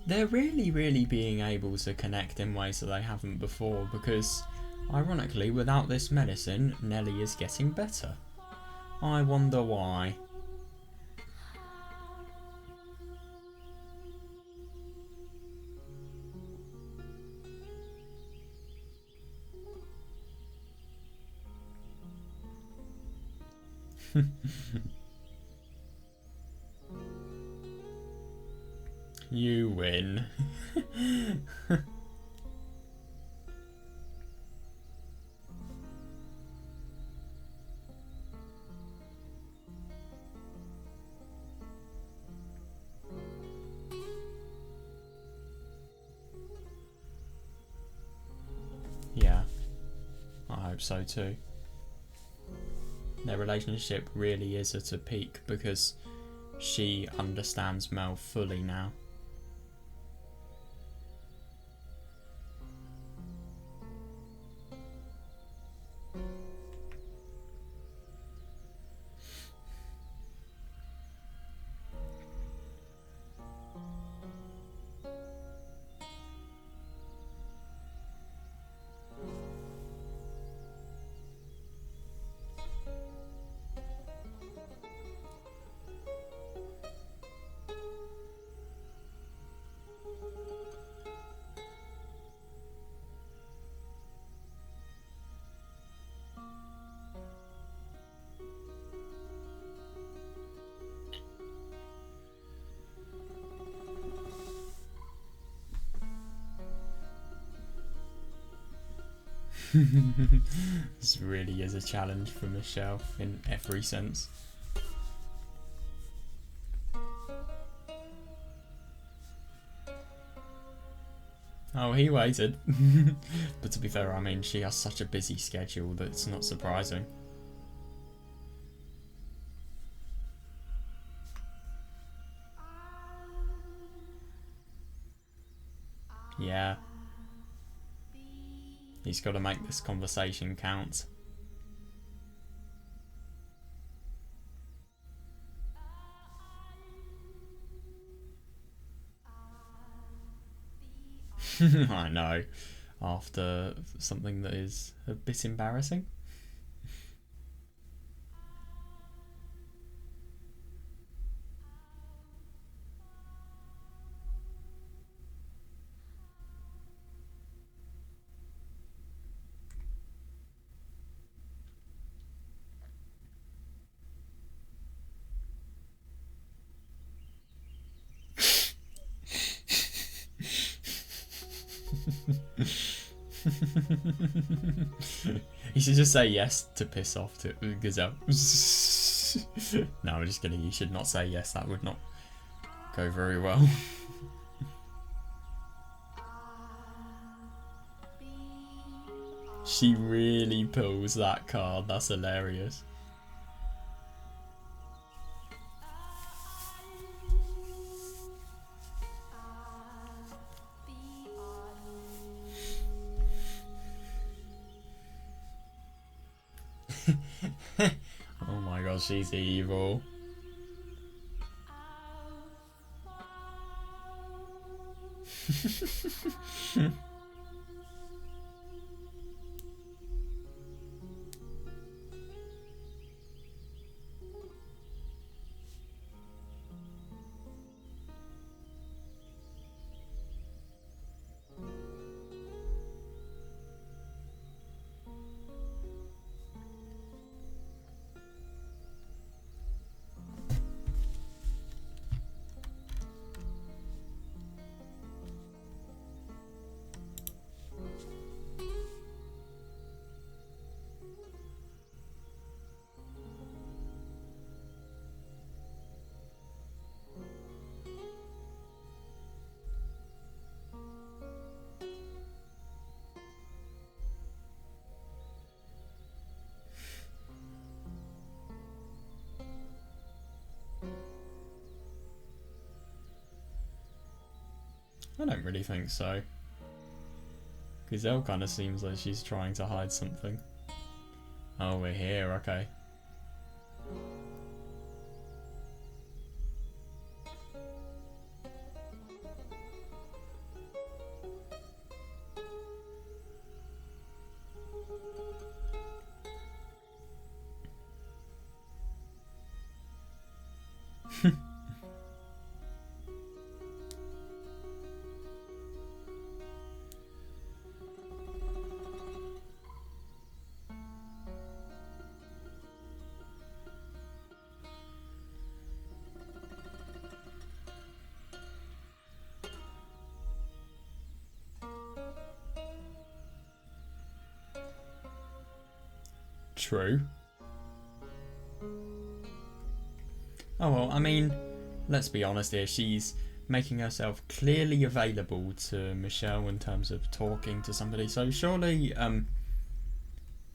They're really being able to connect in ways that they haven't before because, ironically, without this medicine, Nelly is getting better. I wonder why. You win. Yeah, I hope so too. Their relationship really is at a peak because she understands Mel fully now. This really is a challenge for Michel in every sense. Oh, he waited. But to be fair, I mean, she has such a busy schedule that it's not surprising. Yeah. He's got to make this conversation count. I know. After something that is a bit embarrassing. You should just say yes to piss off to Gazelle. No, I'm just kidding. You should not say yes. That would not go very well. She really pulls that card. That's hilarious. Oh my god, she's evil. I don't really think so. Gazelle kind of seems like she's trying to hide something. Oh, we're here, okay. True. Oh well, I mean, let's be honest here, she's making herself clearly available to Michel in terms of talking to somebody, so surely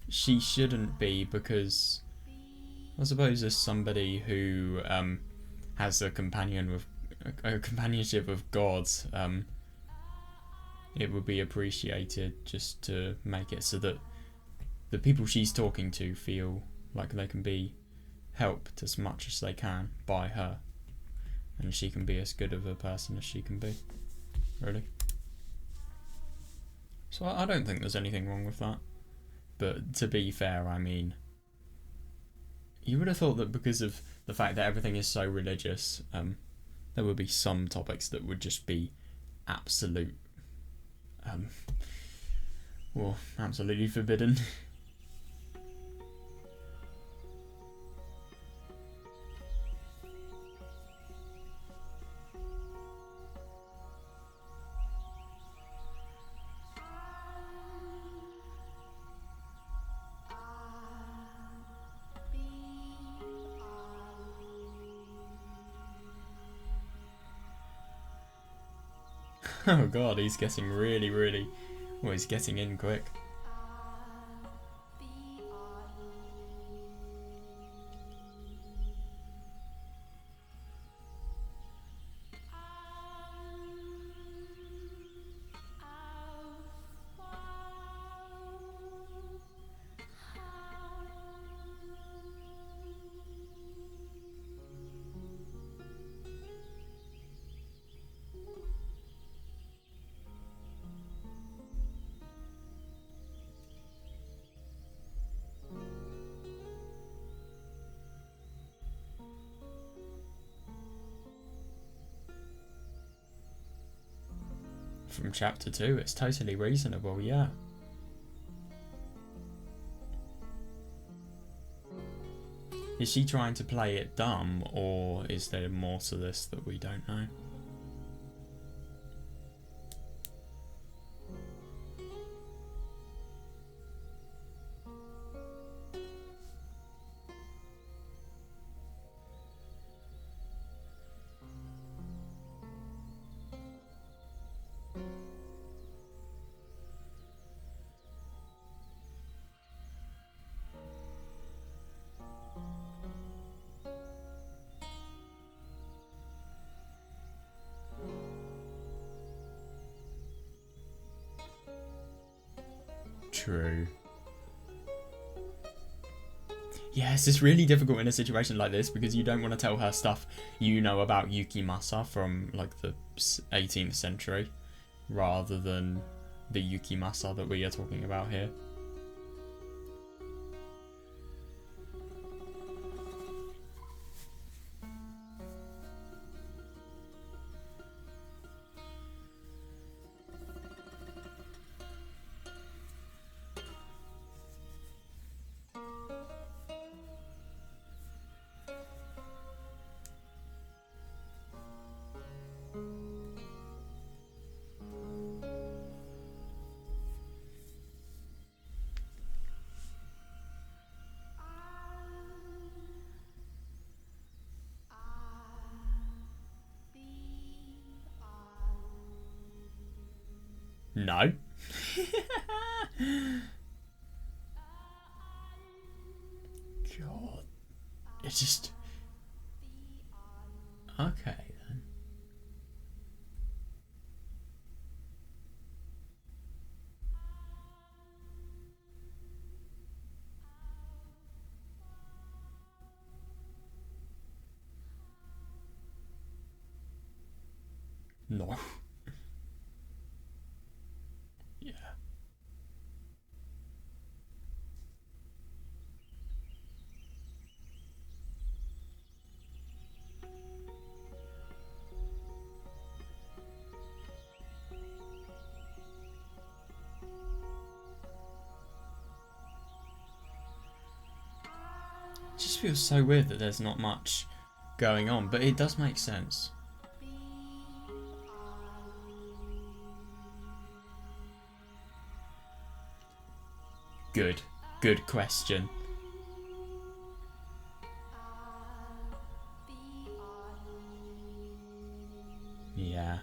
she shouldn't be, because I suppose as somebody who has a companionship of God, it would be appreciated just to make it so that the people she's talking to feel like they can be helped as much as they can by her, and she can be as good of a person as she can be, really. So I don't think there's anything wrong with that, but to be fair, I mean, you would have thought that because of the fact that everything is so religious, there would be some topics that would just be absolute well, absolutely forbidden. Oh god, he's getting really... Well, he's getting in quick. From chapter 2, it's totally reasonable, yeah. Is she trying to play it dumb, or is there more to this that we don't know? True. Yes, it's really difficult in a situation like this because you don't want to tell her stuff you know about Yukimasa from like the 18th century rather than the Yukimasa that we are talking about here. No. God. It's just... Okay, then. No. Yeah. It just feels so weird that there's not much going on, but it does make sense. Good. Good question. Yeah.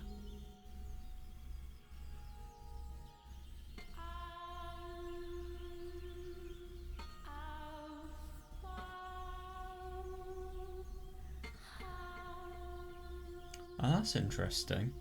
Oh, that's interesting.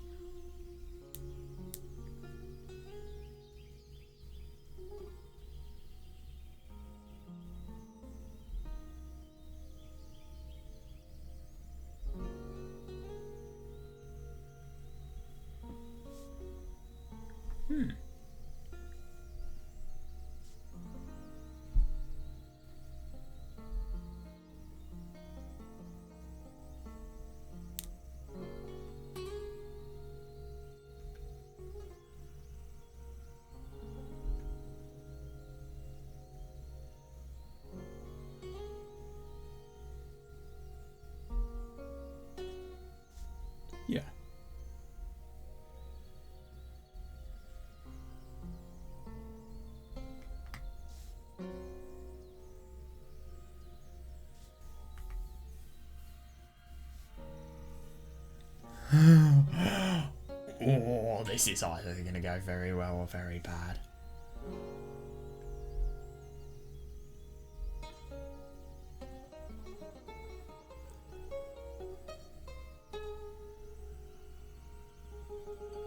Yeah. Oh, this is either going to go very well or very bad.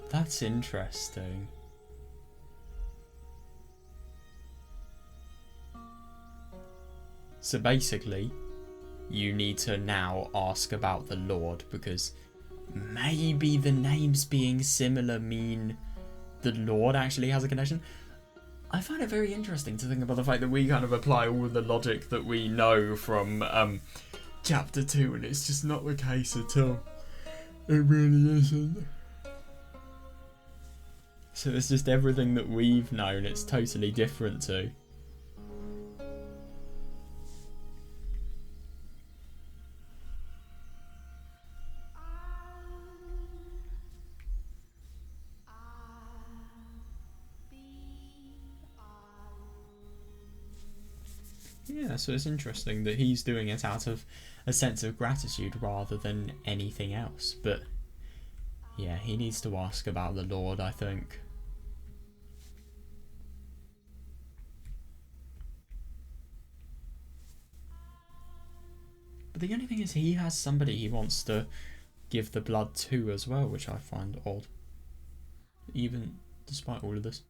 That's interesting. So basically, you need to now ask about the Lord because maybe the names being similar mean the Lord actually has a connection. I find it very interesting to think about the fact that we kind of apply all the logic that we know from chapter 2 and it's just not the case at all. It really isn't. So it's just everything that we've known it's totally different to. Yeah, so it's interesting that he's doing it out of a sense of gratitude rather than anything else. But yeah, he needs to ask about the Lord, I think. But the only thing is he has somebody he wants to give the blood to as well, which I find odd. Even despite all of this.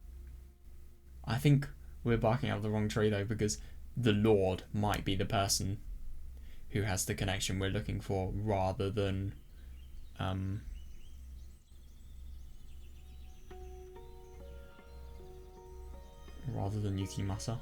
I think we're barking up the wrong tree though, because the Lord might be the person who has the connection we're looking for, rather than Yukimasa.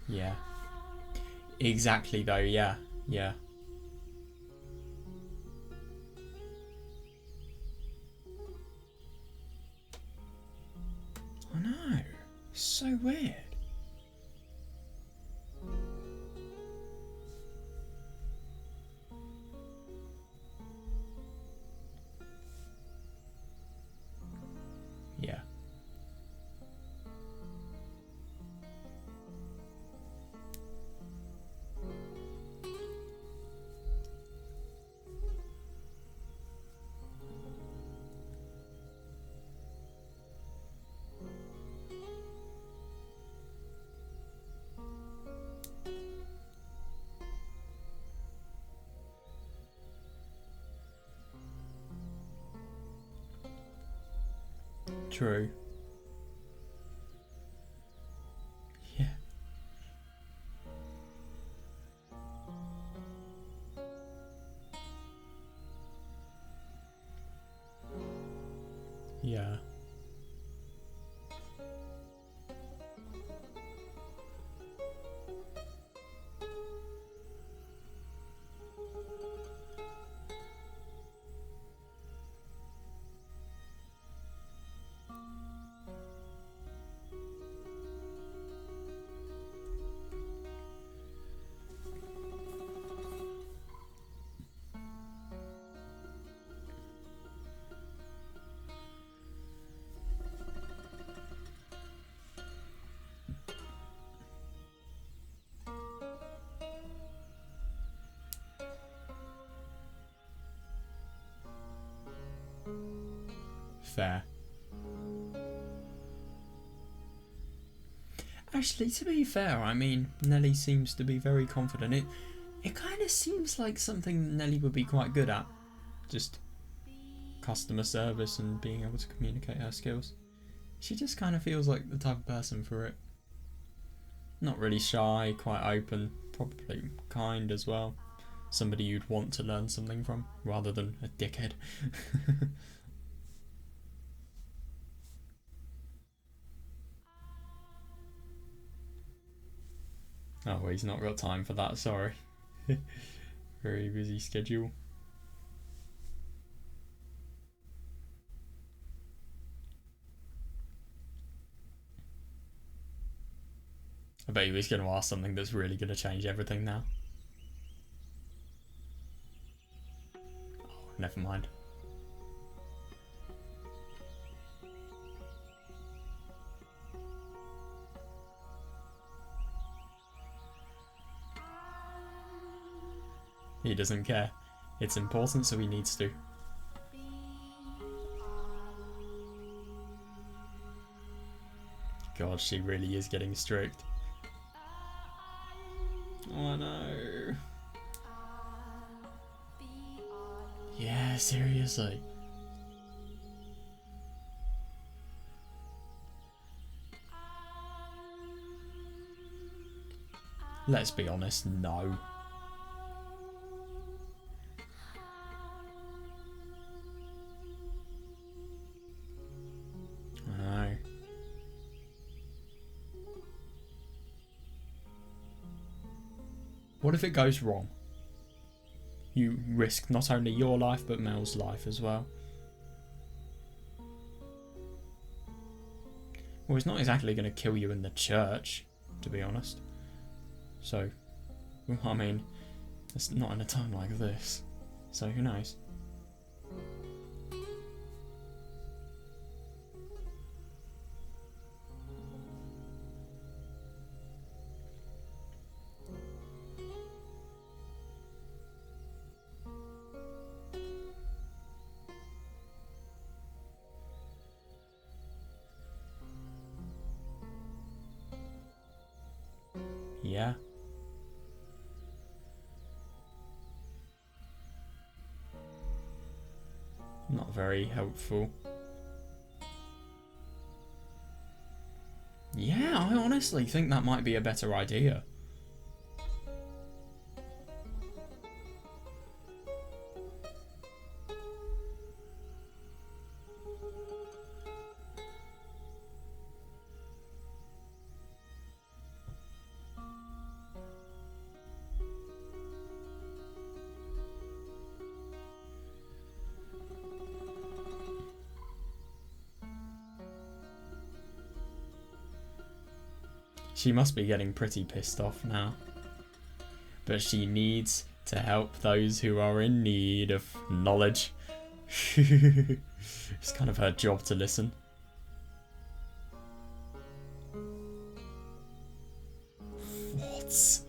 Yeah. Exactly though, yeah. Yeah. I know. So weird. Yeah. True. Yeah. Yeah. Fair. Actually, to be fair, I mean, Nelly seems to be very confident. It kind of seems like something Nelly would be quite good at. Just customer service and being able to communicate her skills. She just kind of feels like the type of person for it. Not really shy, quite open, probably kind as well. Somebody you'd want to learn something from, rather than a dickhead. Oh, he's not got time for that, sorry. Very busy schedule. I bet he was going to ask something that's really going to change everything now. Oh, never mind. He doesn't care. It's important, so he needs to. God, she really is getting strict. Oh no. Yeah, seriously. Let's be honest, no. I know. What if it goes wrong? You risk not only your life, but Mel's life as well. Well, he's not exactly going to kill you in the church, to be honest. So, I mean, it's not in a time like this. So who knows? Yeah. Not very helpful. Yeah, I honestly think that might be a better idea. She must be getting pretty pissed off now. But she needs to help those who are in need of knowledge. It's kind of her job to listen. What?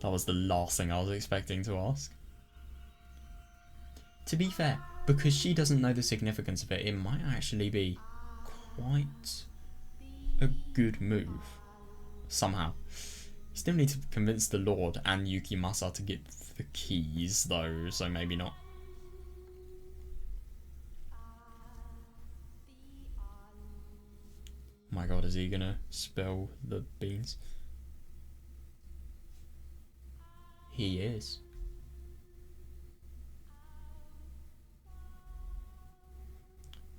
That was the last thing I was expecting to ask. To be fair, because she doesn't know the significance of it, it might actually be quite a good move. Somehow. You still need to convince the Lord and Yukimasa to get the keys, though, so maybe not. My god, is he gonna spill the beans? He is.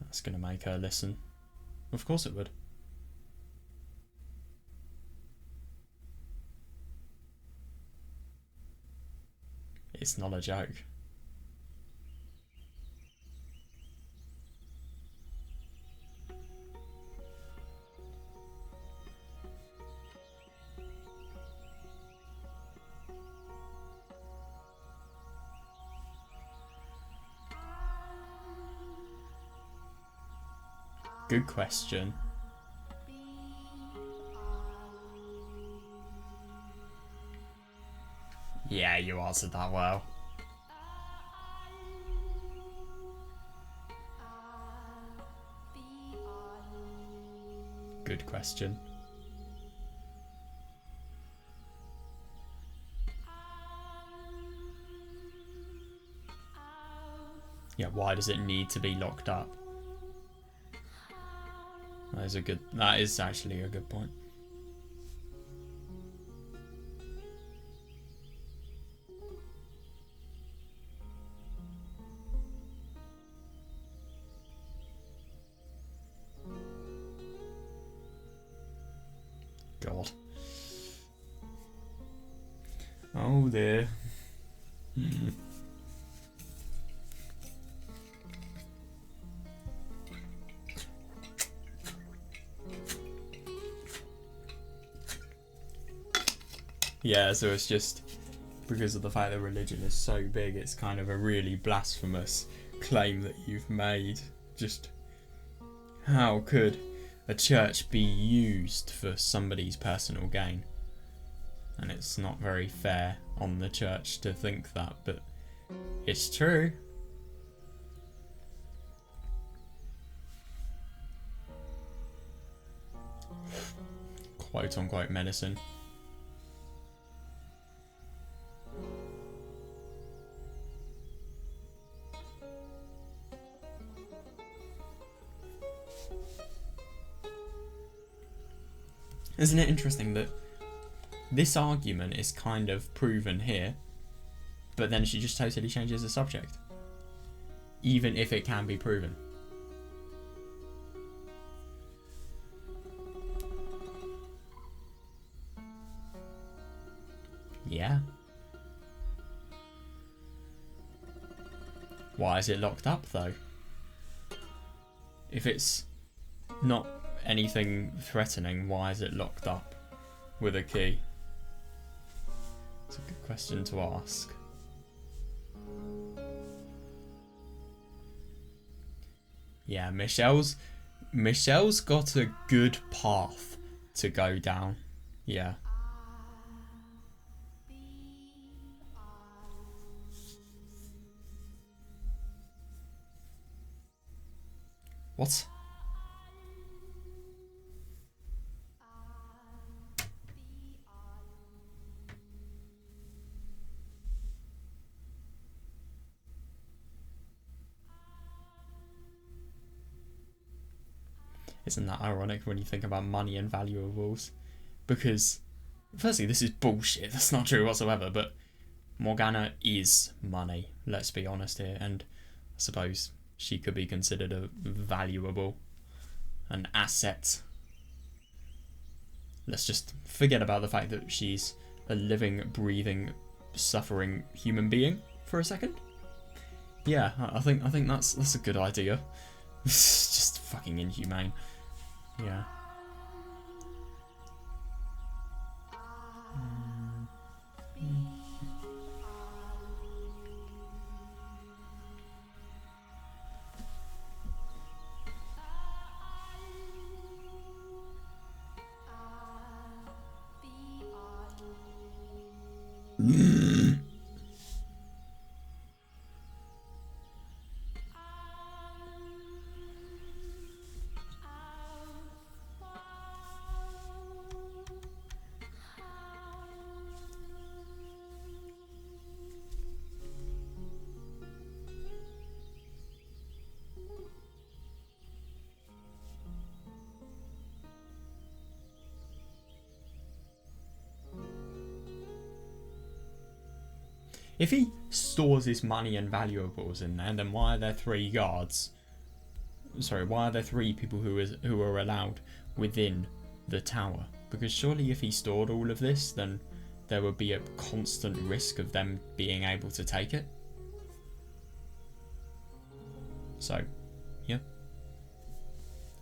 That's gonna make her listen. Of course it would. It's not a joke. Good question. Yeah, you answered that well. Good question. Yeah, why does it need to be locked up? That is actually a good point. God. Oh dear. Yeah, so it's just because of the fact that religion is so big, it's kind of a really blasphemous claim that you've made. Just how could a church be used for somebody's personal gain? And it's not very fair on the church to think that, but it's true. Quote unquote medicine. Isn't it interesting that this argument is kind of proven here, but then she just totally changes the subject, even if it can be proven? Yeah. Why is it locked up though? If it's not anything threatening, why is it locked up with a key? It's a good question to ask. Yeah, Michel's got a good path to go down. Yeah. What? Isn't that ironic when you think about money and valuables? Because, firstly, this is bullshit. That's not true whatsoever, but Morgana is money, let's be honest here, and I suppose she could be considered a valuable, an asset. Let's just forget about the fact that she's a living, breathing, suffering human being for a second. Yeah, I think that's a good idea. It's just fucking inhumane. Yeah. If he stores his money and valuables in there, then why are there 3 guards? Sorry, why are there 3 people who are allowed within the tower? Because surely if he stored all of this, then there would be a constant risk of them being able to take it. So, yeah.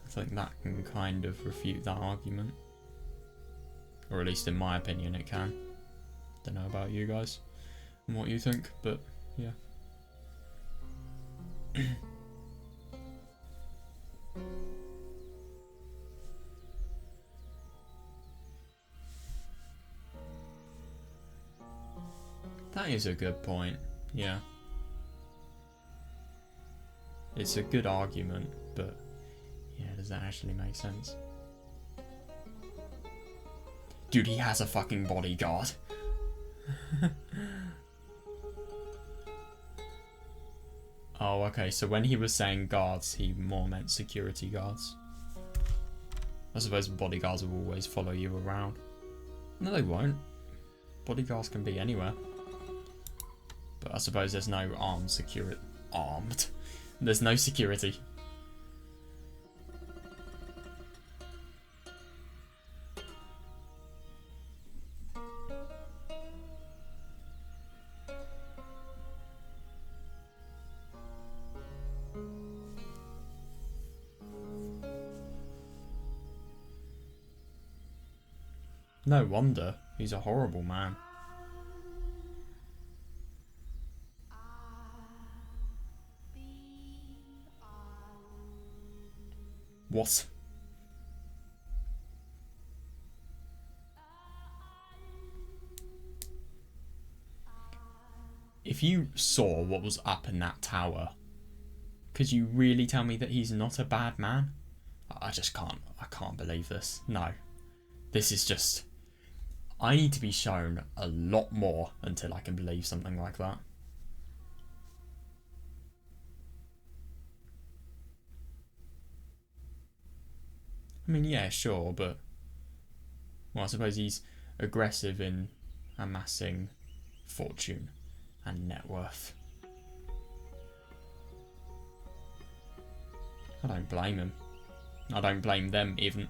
I think that can kind of refute that argument. Or at least in my opinion it can. Don't know about you guys and what you think, but yeah. That is a good point, yeah. It's a good argument, but yeah, does that actually make sense? Dude, he has a fucking bodyguard. Oh, okay, so when he was saying guards, he more meant security guards. I suppose bodyguards will always follow you around. No, they won't. Bodyguards can be anywhere. But I suppose there's no armed security. Armed? There's no security. No wonder. He's a horrible man. What? If you saw what was up in that tower, could you really tell me that he's not a bad man? I just can't. I can't believe this. No. This is just... I need to be shown a lot more until I can believe something like that. I mean, yeah, sure, but... Well, I suppose he's aggressive in amassing fortune and net worth. I don't blame him. I don't blame them, even.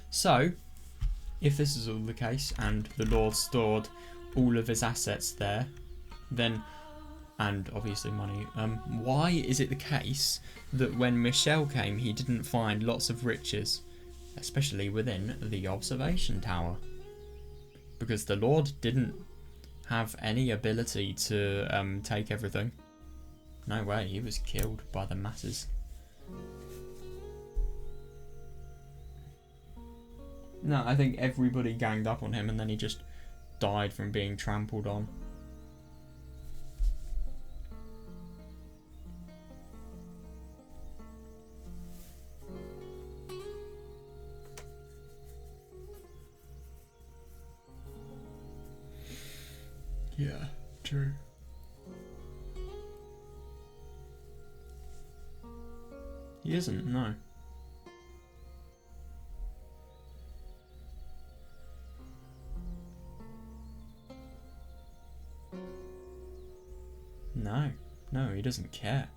So, if this is all the case, and the Lord stored all of his assets there, then, and obviously money, why is it the case that when Michel came he didn't find lots of riches, especially within the observation tower? Because the Lord didn't have any ability to take everything. No way, he was killed by the masses. No, I think everybody ganged up on him and then he just died from being trampled on. Yeah, true. He isn't, no. No, no, he doesn't care.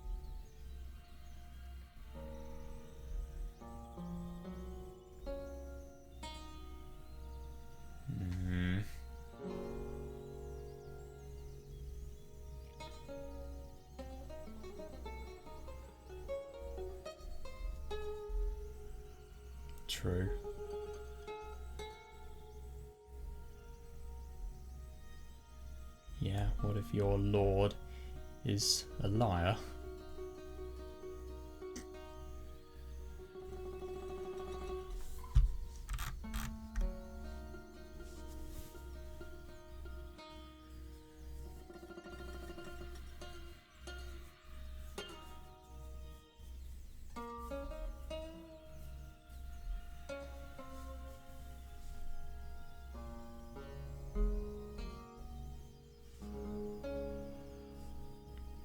True. Yeah, what if your lord is a liar?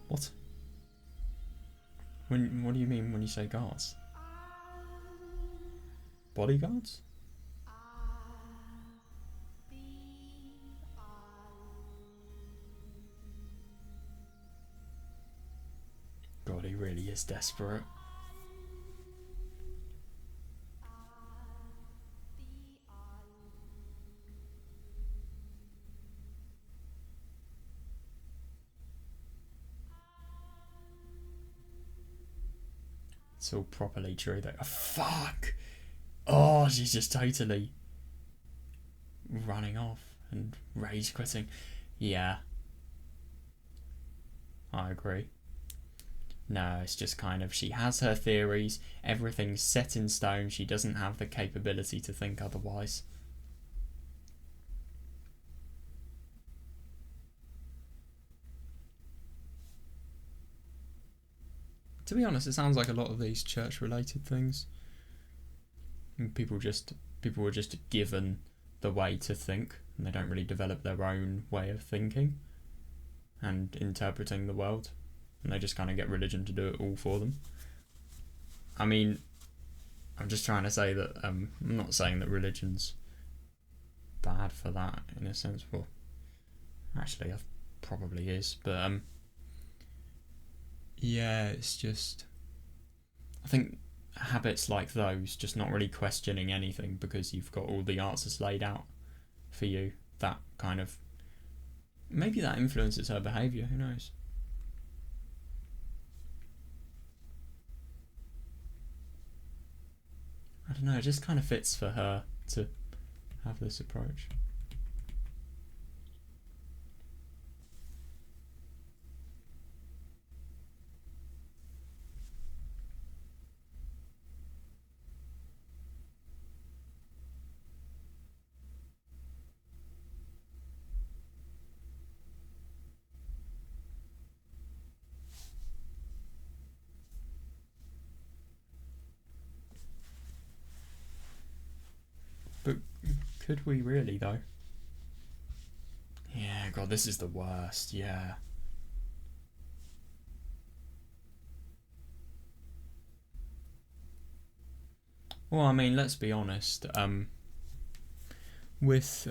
What? What do you mean when you say guards? Bodyguards? God, he really is desperate. It's all properly true though. Oh, fuck! Oh, she's just totally running off and rage quitting. Yeah, I agree. No, it's just kind of, she has her theories, everything's set in stone, she doesn't have the capability to think otherwise. To be honest, it sounds like a lot of these church-related things. People were just given the way to think, and they don't really develop their own way of thinking and interpreting the world, and they just kind of get religion to do it all for them. I mean, I'm just trying to say that I'm not saying that religion's bad for that in a sense. Well, actually, it probably is, but yeah, it's just, I think habits like those, just not really questioning anything because you've got all the answers laid out for you, that kind of, maybe that influences her behaviour, who knows. I don't know, it just kind of fits for her to have this approach. But could we really, though? Yeah, God, this is the worst, yeah. Well, I mean, let's be honest. With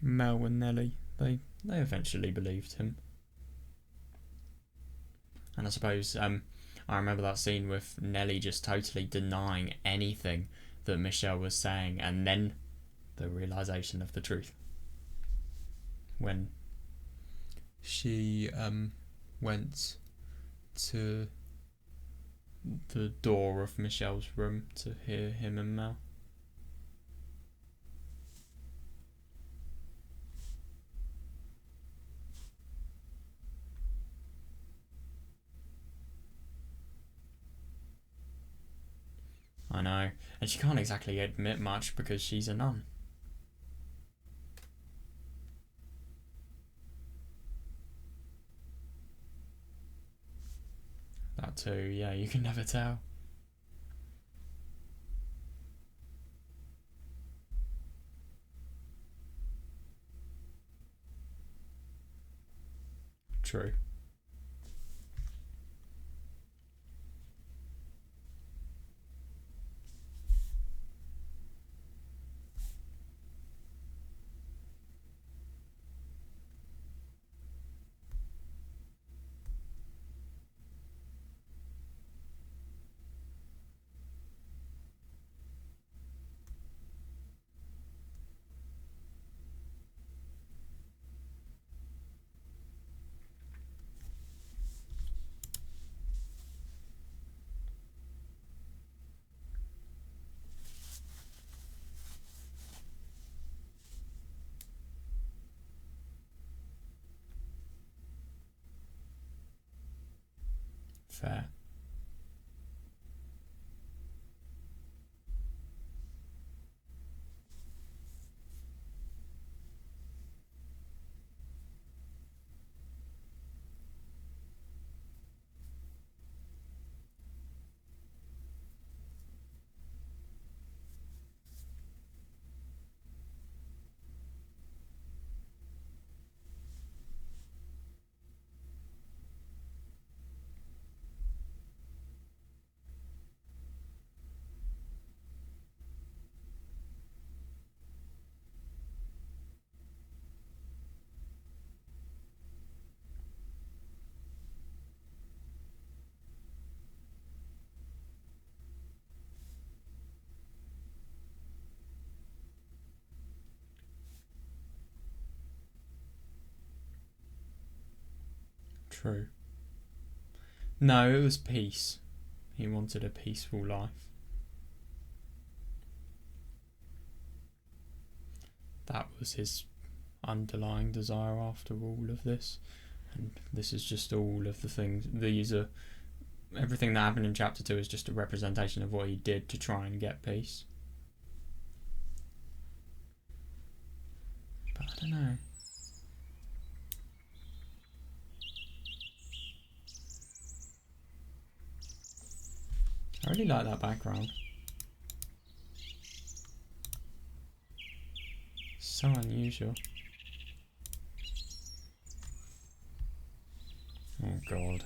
Mel and Nelly, they eventually believed him. And I suppose I remember that scene with Nelly just totally denying anything that Michel was saying, and then the realization of the truth when she went to the door of Michel's room to hear him and Mel. I know. And she can't exactly admit much because she's a nun. That too, yeah, you can never tell. True. Fair. True. No, it was peace. He wanted a peaceful life. That was his underlying desire after all of this. And this is just all of the things. These are. Everything that happened in chapter 2 is just a representation of what he did to try and get peace. But I don't know. I really like that background. So unusual. Oh god.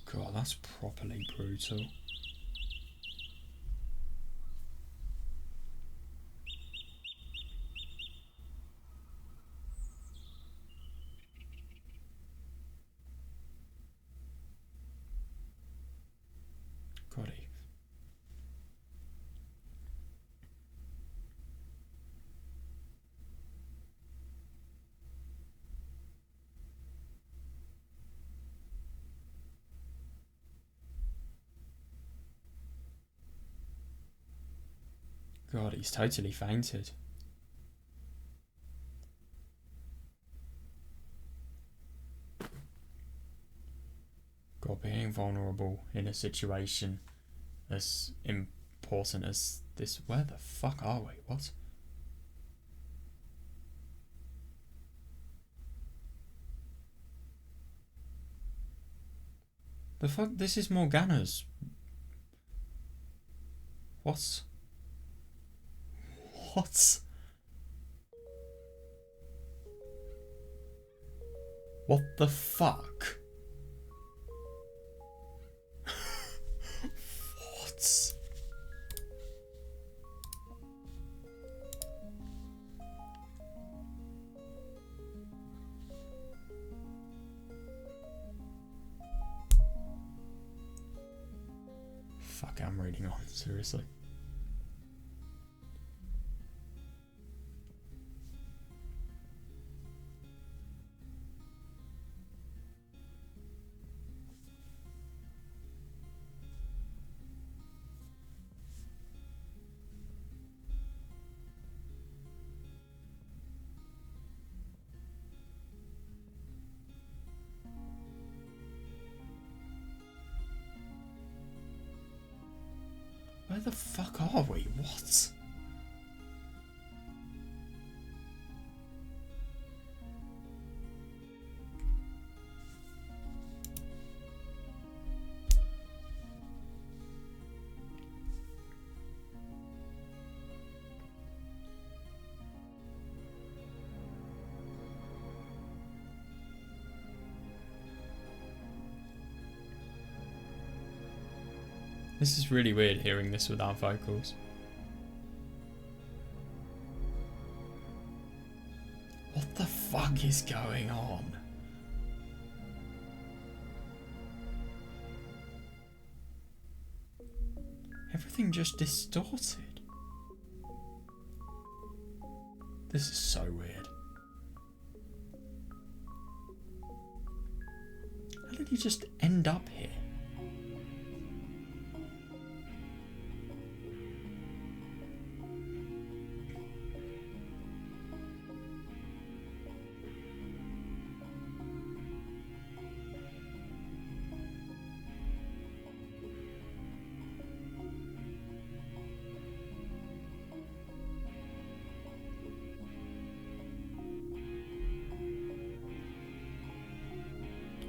God, that's properly brutal. God, God, he's totally fainted. God, being vulnerable in a situation as important as this. Where the fuck are we? What? The fuck? This is Morgana's. What? What? What the fuck? What? Fuck, I'm reading on, seriously. the fuck are we? What? This is really weird hearing this without vocals. What the fuck is going on? Everything just distorted. This is so weird. How did he just end up here?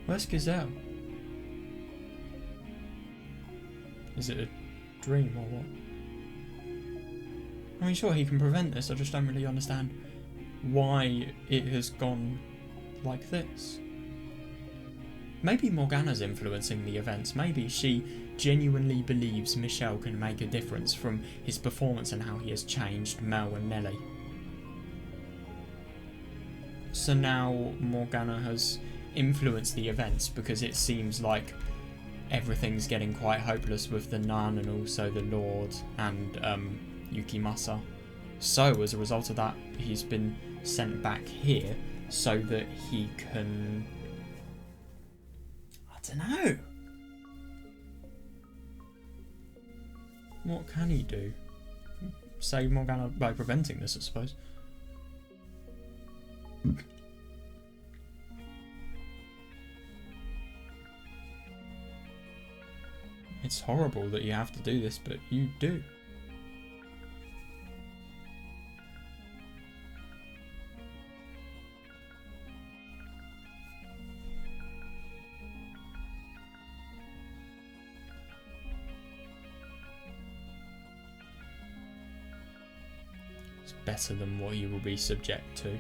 Where's Gazelle? Is it a dream or what? I mean, sure, he can prevent this, I just don't really understand why it has gone like this. Maybe Morgana's influencing the events. Maybe she genuinely believes Michel can make a difference from his performance and how he has changed Mel and Nelly. So now Morgana has influenced the events because it seems like everything's getting quite hopeless with the Nun and also the Lord and Yukimasa. So as a result of that, he's been sent back here so that he can... I don't know. What can he do? Save Morgana by preventing this, I suppose. It's horrible that you have to do this, but you do. It's better than what you will be subject to.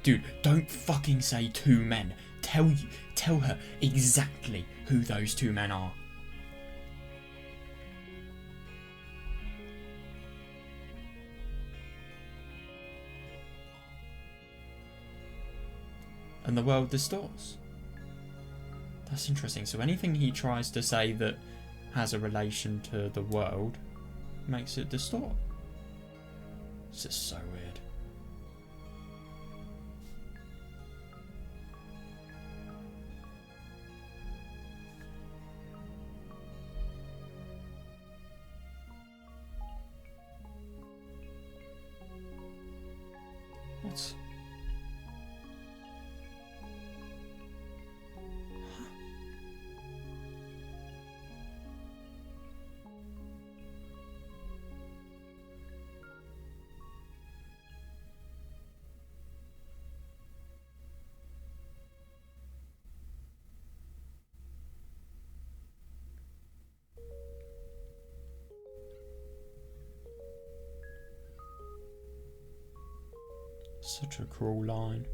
Dude, don't fucking say two men. Tell her exactly who those two men are. And the world distorts. That's interesting. So anything he tries to say that has a relation to the world makes it distort. This is so weird. What? Such a cruel line.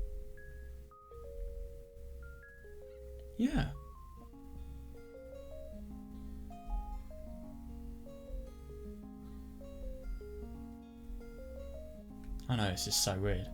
Yeah. I know, this is so weird.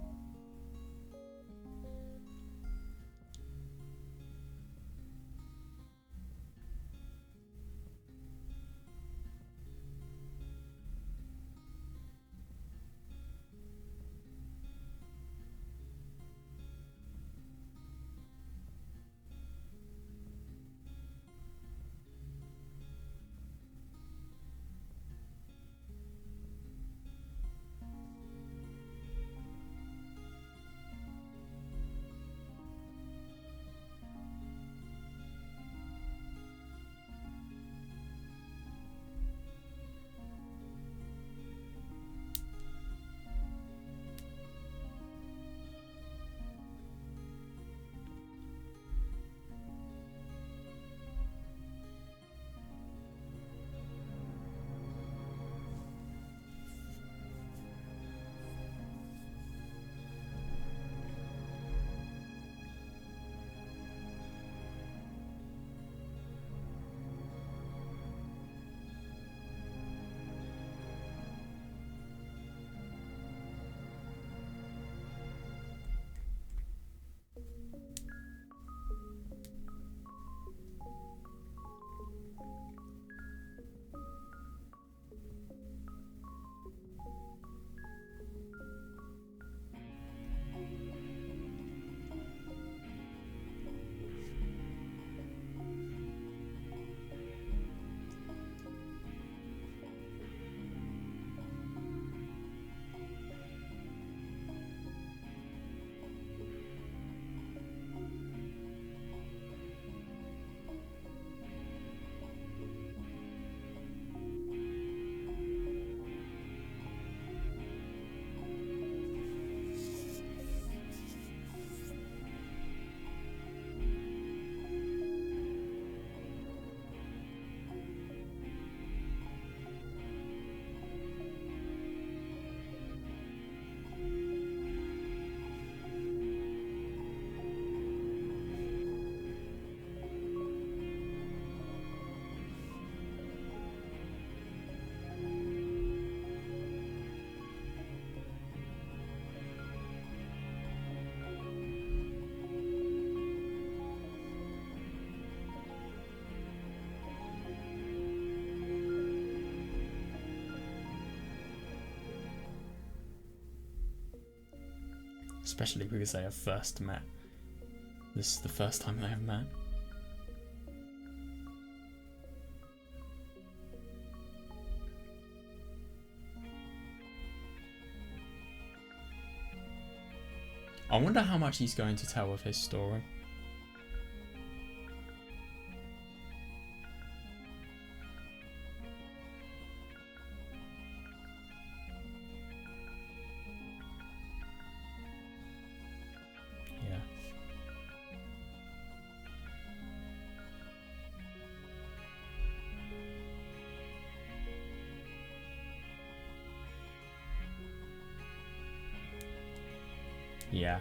especially because they have first met. This is the first time they have met. I wonder how much he's going to tell of his story. Yeah. Yeah.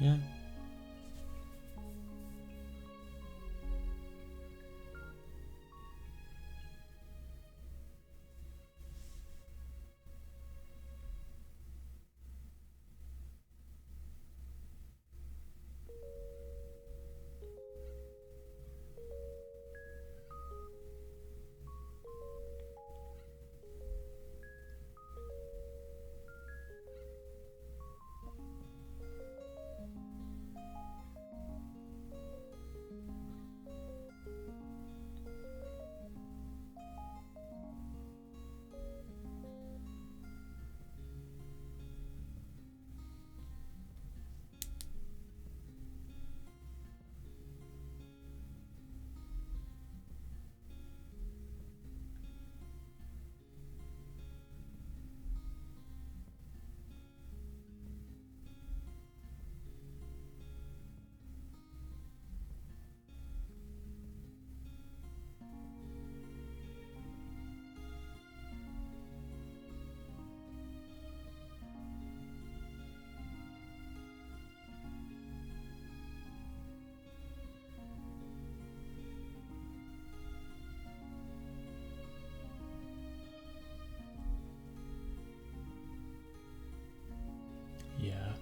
Yeah. Yeah.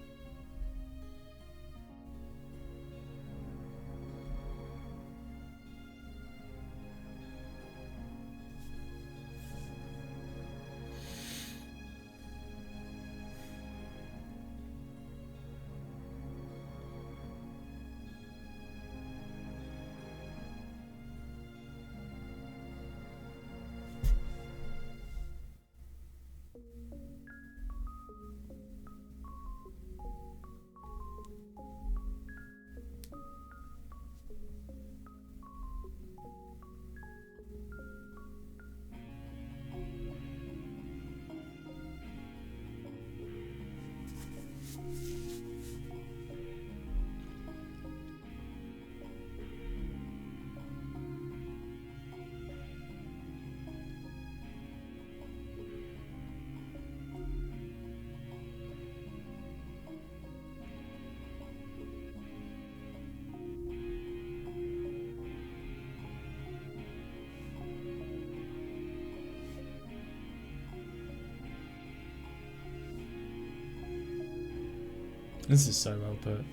This is so well put.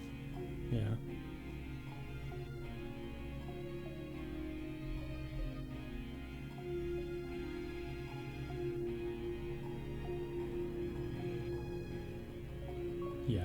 Yeah. Yeah.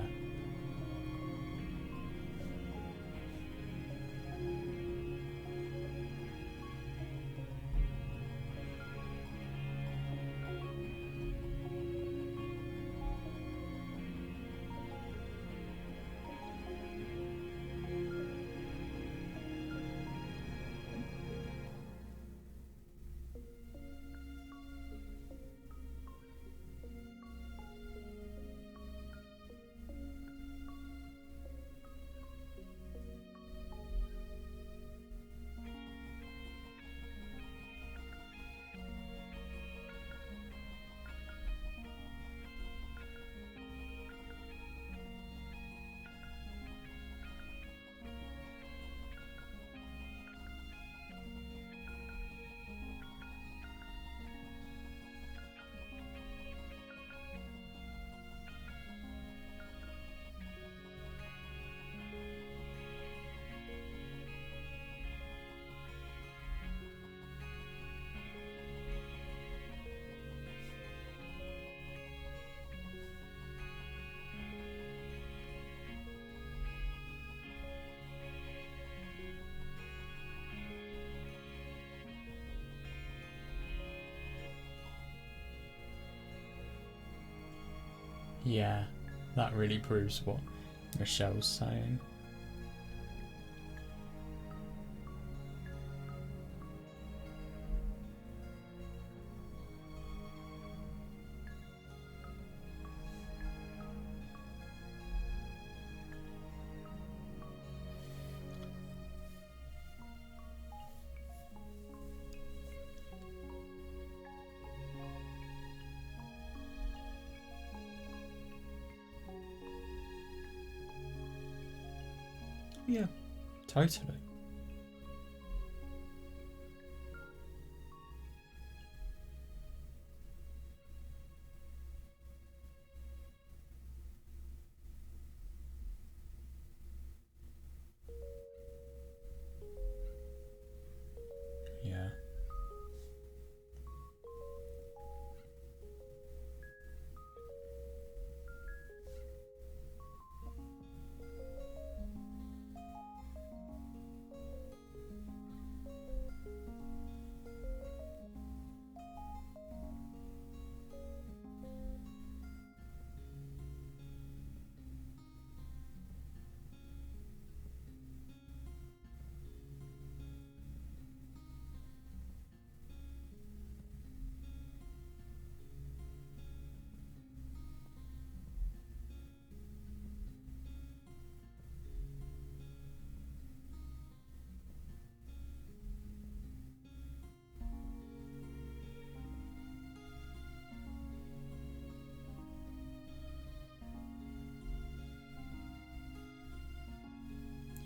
Yeah, that really proves what Michel's saying. Yeah, totally. Yeah.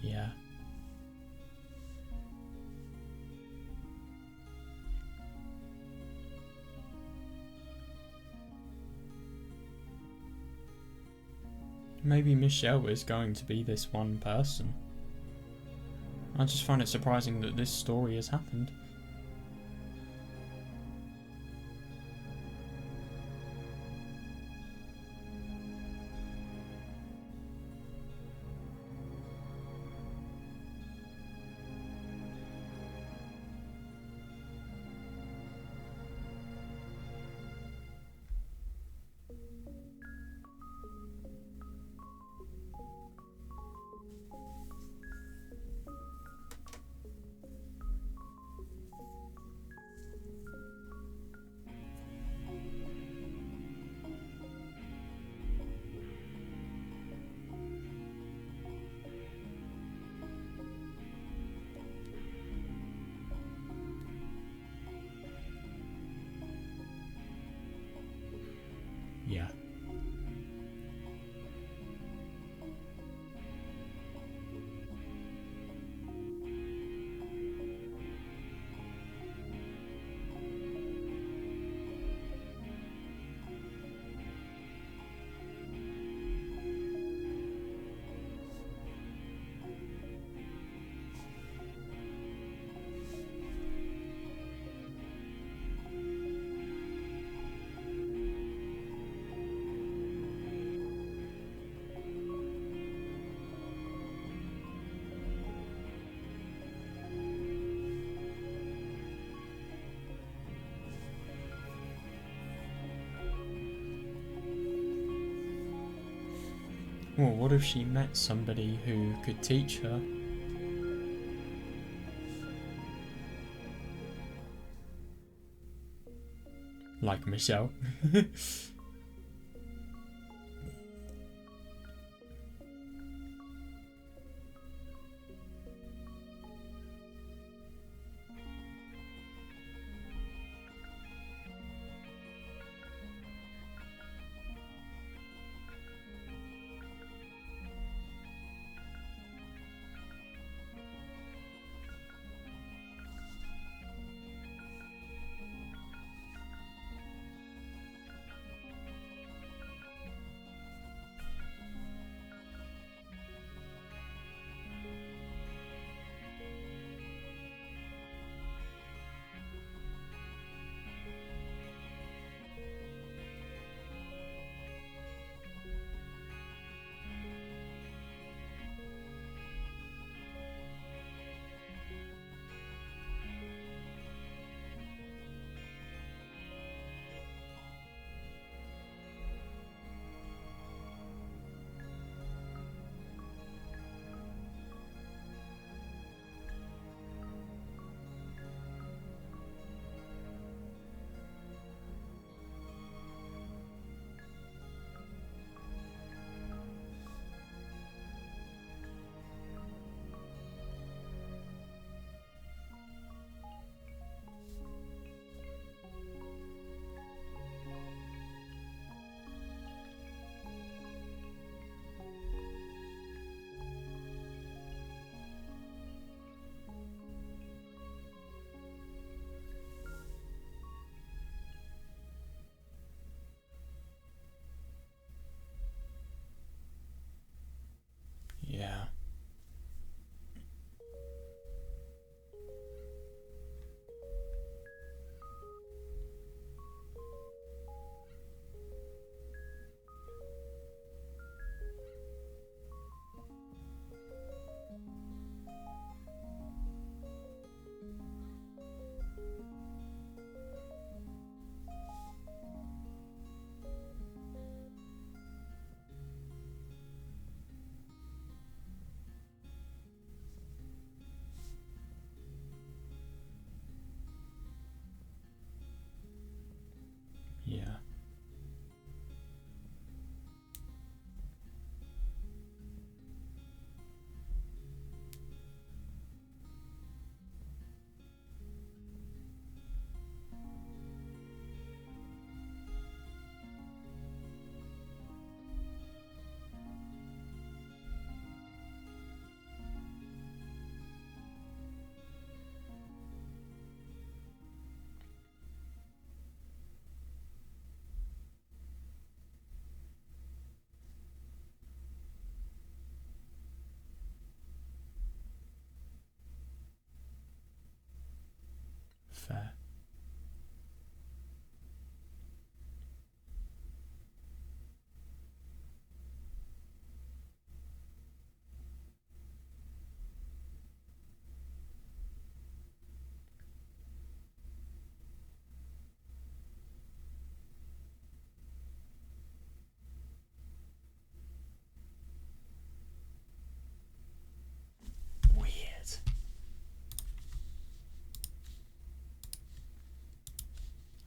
Yeah. Maybe Michel is going to be this one person. I just find it surprising that this story has happened. Yeah. Well, what if she met somebody who could teach her? Like Michel.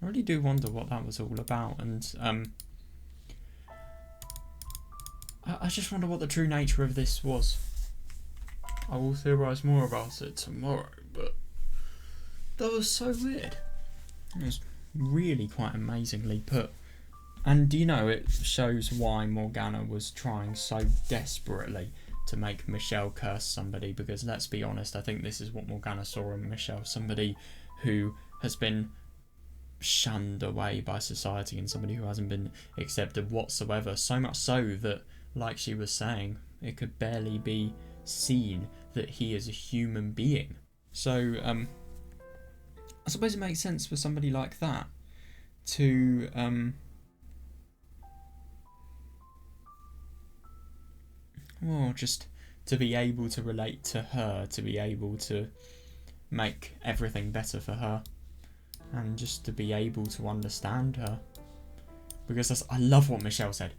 really do wonder what that was all about, and I just wonder what the true nature of this was. I will theorise more about it tomorrow, but that was so weird. It was really quite amazingly put. And you know, it shows why Morgana was trying so desperately to make Michel curse somebody, because let's be honest, I think this is what Morgana saw in Michel, somebody who has been shunned away by society and somebody who hasn't been accepted whatsoever, so much so that, like she was saying, it could barely be seen that he is a human being. So I suppose it makes sense for somebody like that to well, just to be able to relate to her, to be able to make everything better for her, and just to be able to understand her. Because I love what Michel said.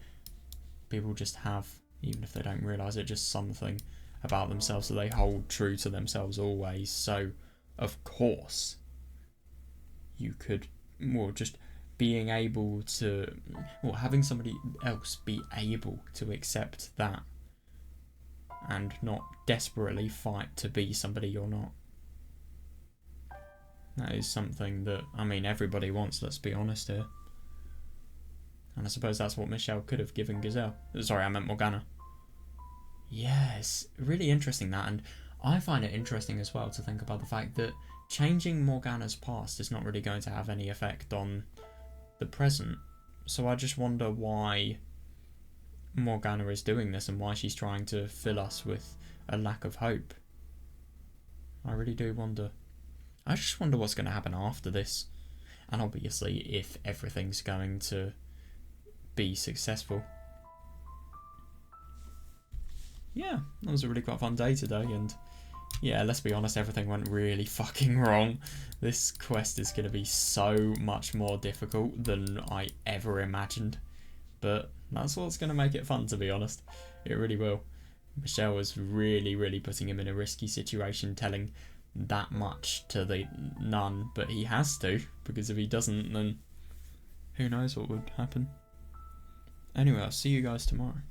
People just have, even if they don't realise it, just something about themselves that they hold true to themselves always. So, of course, you could, well, just being able to, well, having somebody else be able to accept that and not desperately fight to be somebody you're not. That is something that, I mean, everybody wants, let's be honest here. And I suppose that's what Michel could have given Gazelle. Sorry, I meant Morgana. Yes, really interesting that, and I find it interesting as well to think about the fact that changing Morgana's past is not really going to have any effect on the present. So I just wonder why Morgana is doing this and why she's trying to fill us with a lack of hope. I really do wonder. I just wonder what's going to happen after this, and obviously if everything's going to be successful. Yeah, that was a really quite fun day today, and yeah, let's be honest, everything went really fucking wrong. This quest is going to be so much more difficult than I ever imagined, but that's what's going to make it fun, to be honest. It really will. Michel was really putting him in a risky situation, telling that much to the nun, but he has to, because if he doesn't, then who knows what would happen. Anyway, I'll see you guys tomorrow.